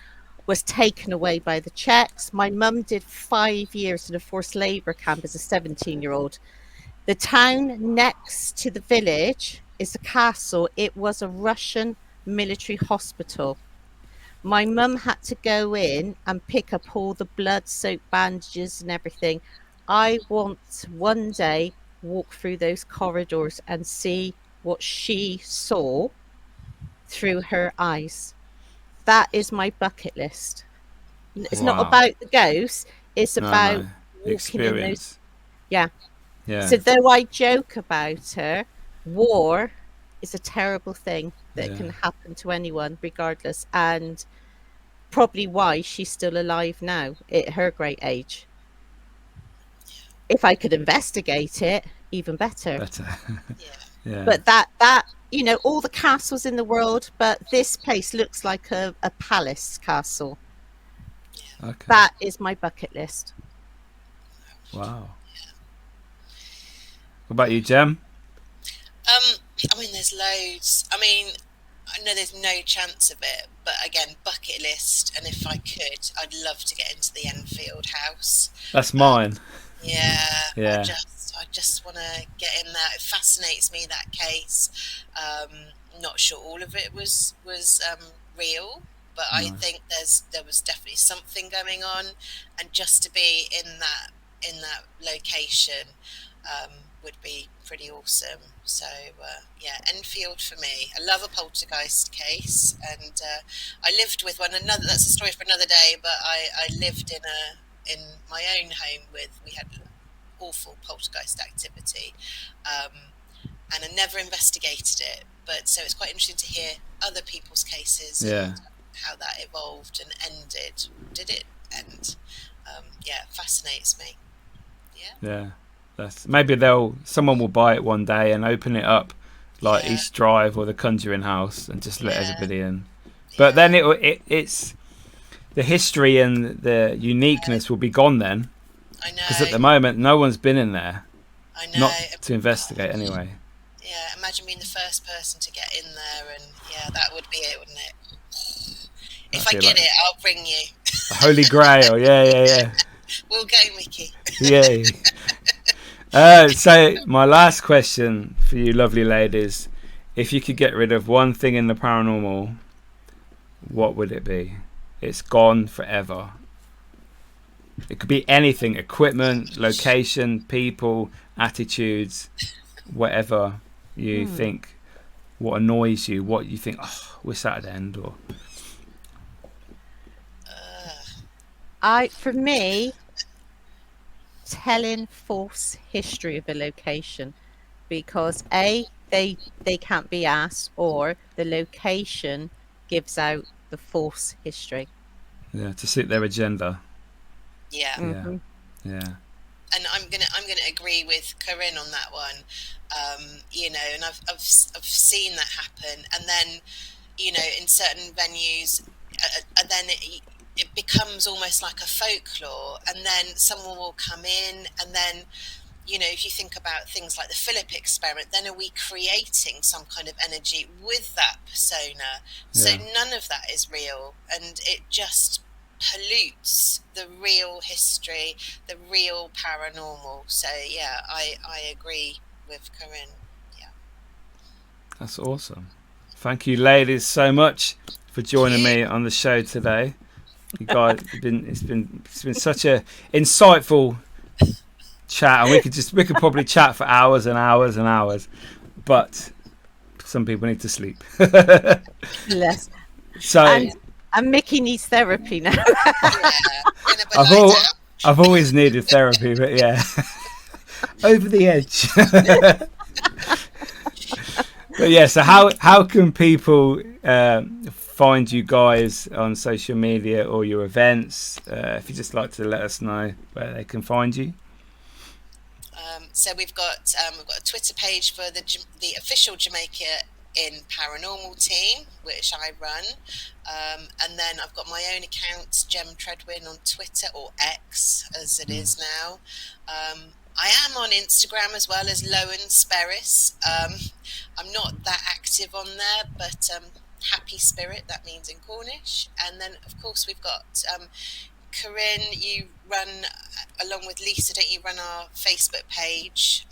was taken away by the Czechs. My mum did 5 years in a forced labour camp as a 17-year-old. The town next to the village is a castle. It was a Russian military hospital. My mum had to go in and pick up all the blood-soaked bandages and everything. I want one day walk through those corridors and see what she saw through her eyes. That is my bucket list. It's not Wow. about the ghosts. It's No, about no. walking in those. Experience. Yeah. Yeah. So though I joke about her, war is a terrible thing that Yeah. can happen to anyone, regardless, and probably why she's still alive now at her great age. If I could investigate it, even better. Better. Yeah. Yeah. But that you know, all the castles in the world, but this place looks like a palace castle. Okay. That is my bucket list. Wow. What about you, Jem? I mean, there's loads. I mean, I know there's no chance of it, but again, bucket list. And if I could, I'd love to get into the Enfield house. That's mine. Yeah. Yeah. I just want to get in there. It fascinates me, that case. Not sure all of it was real, but I think there was definitely something going on, and just to be in that location would be pretty awesome. So yeah, Enfield for me. I love a poltergeist case, and I lived with one another. That's a story for another day. But I lived in my own home we had awful poltergeist activity, and I never investigated it. But so it's quite interesting to hear other people's cases and how that evolved and ended. Did it end? Yeah, it fascinates me. Yeah. Maybe someone will buy it one day and open it up like East Drive or the Conjuring House and just let everybody in. But then it's the history and the uniqueness will be gone then. I know. Because at the moment, no one's been in there. I know. Not to investigate anyway. Yeah, imagine being the first person to get in there, and that would be it, wouldn't it? If I get it, I'll bring you. The Holy Grail, yeah. We'll go, Mickey. Yeah. So my last question for you lovely ladies, if you could get rid of one thing in the paranormal, what would it be? It's gone forever. It could be anything: equipment, location, people, attitudes, whatever you think, what annoys you, what you think, wish that would end, or for me, telling false history of a location, because they can't be asked, or the location gives out the false history. Yeah, to suit their agenda. Yeah. Mm-hmm. Yeah. And I'm gonna agree with Corinne on that one. And I've seen that happen, and then in certain venues, and then it becomes almost like a folklore, and then someone will come in, and then if you think about things like the Philip experiment, then are we creating some kind of energy with that persona? So none of that is real, and it just pollutes the real history, the real paranormal. So yeah, I agree with Corinne. Yeah, that's awesome. Thank you, ladies, so much for joining me on the show today. You guys, it's been such a insightful chat, and we could probably chat for hours and hours and hours, but some people need to sleep. Yes. So. And Mickey needs therapy now. I've always needed therapy, but yeah, over the edge. But yeah, so how can people find you guys on social media or your events? If you just like to let us know where they can find you. So we've got a Twitter page for the official Jamaica Inn Paranormal team, which I run, and then I've got my own account, Gem Treadwin, on Twitter, or X as it is now. I am on Instagram as well as Lowen Sperris. I'm not that active on there, but Happy Spirit, that means in Cornish. And then of course we've got Corinne, you run, along with Lisa, don't you run our Facebook page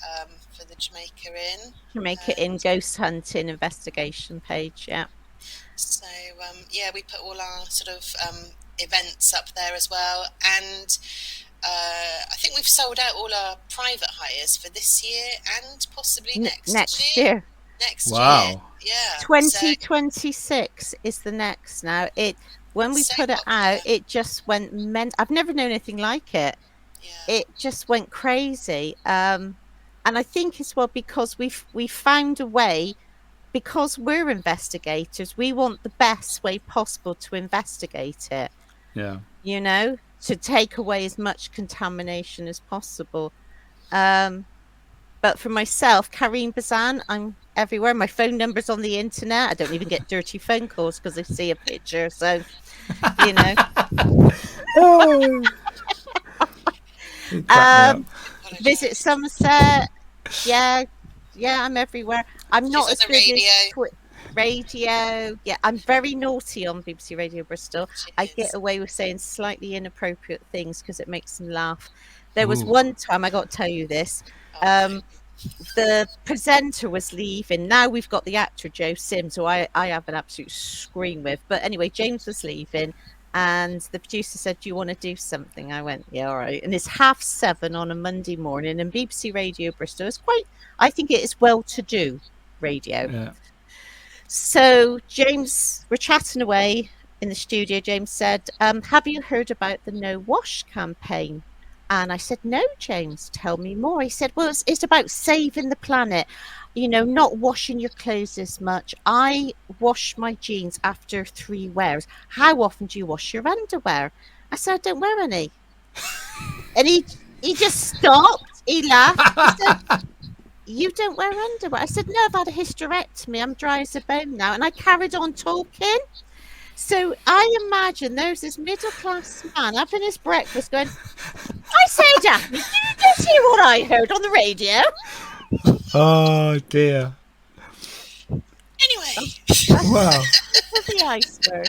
for the Jamaica Inn? Jamaica Inn Ghost Hunting Investigation page, yeah. So, we put all our sort of events up there as well. And I think we've sold out all our private hires for this year and possibly next year. Next year. Yeah. 2026 is the next now. When we put it out, it just went I've never known anything like it. Yeah. It just went crazy. And I think it's because we found a way, because we're investigators, we want the best way possible to investigate it. Yeah. To take away as much contamination as possible. But for myself, Karine Bazan, I'm everywhere. My phone number's on the internet. I don't even get dirty phone calls because I see a picture. So, Visit Somerset. Yeah, I'm everywhere. I'm not as good as Radio. Yeah, I'm very naughty on BBC Radio Bristol. I get Cheers. away with saying slightly inappropriate things because it makes them laugh. There was Ooh. one time, I got to tell you this. The presenter was leaving. Now we've got the actor Joe Sims, who I have an absolute scream with. But anyway, James was leaving, and the producer said, "Do you want to do something?" I went, "Yeah, all right." And it's 7:30 on a Monday morning, and BBC Radio Bristol is quite, I think it is well-to-do radio. Yeah. So James, we're chatting away in the studio. James said, "Have you heard about the No Wash campaign?" And I said, "No, James, tell me more." He said, "Well, it's about saving the planet, not washing your clothes as much. I wash my jeans after 3 wears. How often do you wash your underwear?" I said, "I don't wear any." And he just stopped. He laughed. He said, "You don't wear underwear?" I said, "No, I've had a hysterectomy. I'm dry as a bone now." And I carried on talking. So I imagine there's this middle-class man having his breakfast going, "I say, Daphne, did you just hear what I heard on the radio?" Oh dear. Anyway, Wow. The iceberg.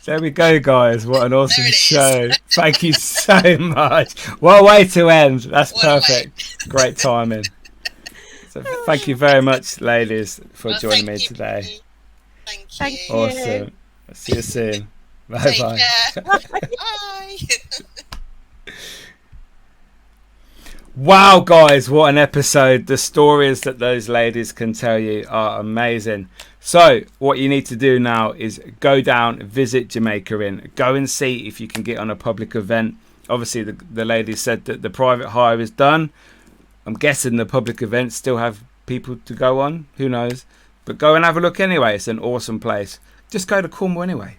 There we go, guys. What an awesome There it is. show. Thank you so much. What a way to end. That's What a way. perfect. Great timing. So thank you very much, ladies, for well, joining me thank you, today. Pete. Thank you. Thank you. Awesome. See you soon. Bye Take bye. care. Bye. Wow, guys, what an episode. The stories that those ladies can tell you are amazing. So what you need to do now is go down, visit Jamaica Inn, go and see if you can get on a public event. Obviously the ladies said that the private hire is done. I'm guessing the public events still have people to go on, who knows, but go and have a look anyway. It's an awesome place. Just go to Cornwall anyway.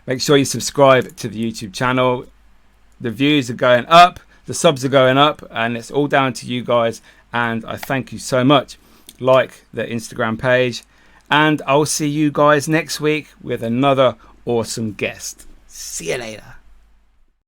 Make sure you subscribe to the YouTube channel. The views are going up, the subs are going up, and it's all down to you guys, and I thank you so much. Like the Instagram page, and I'll see you guys next week with another awesome guest. See you later.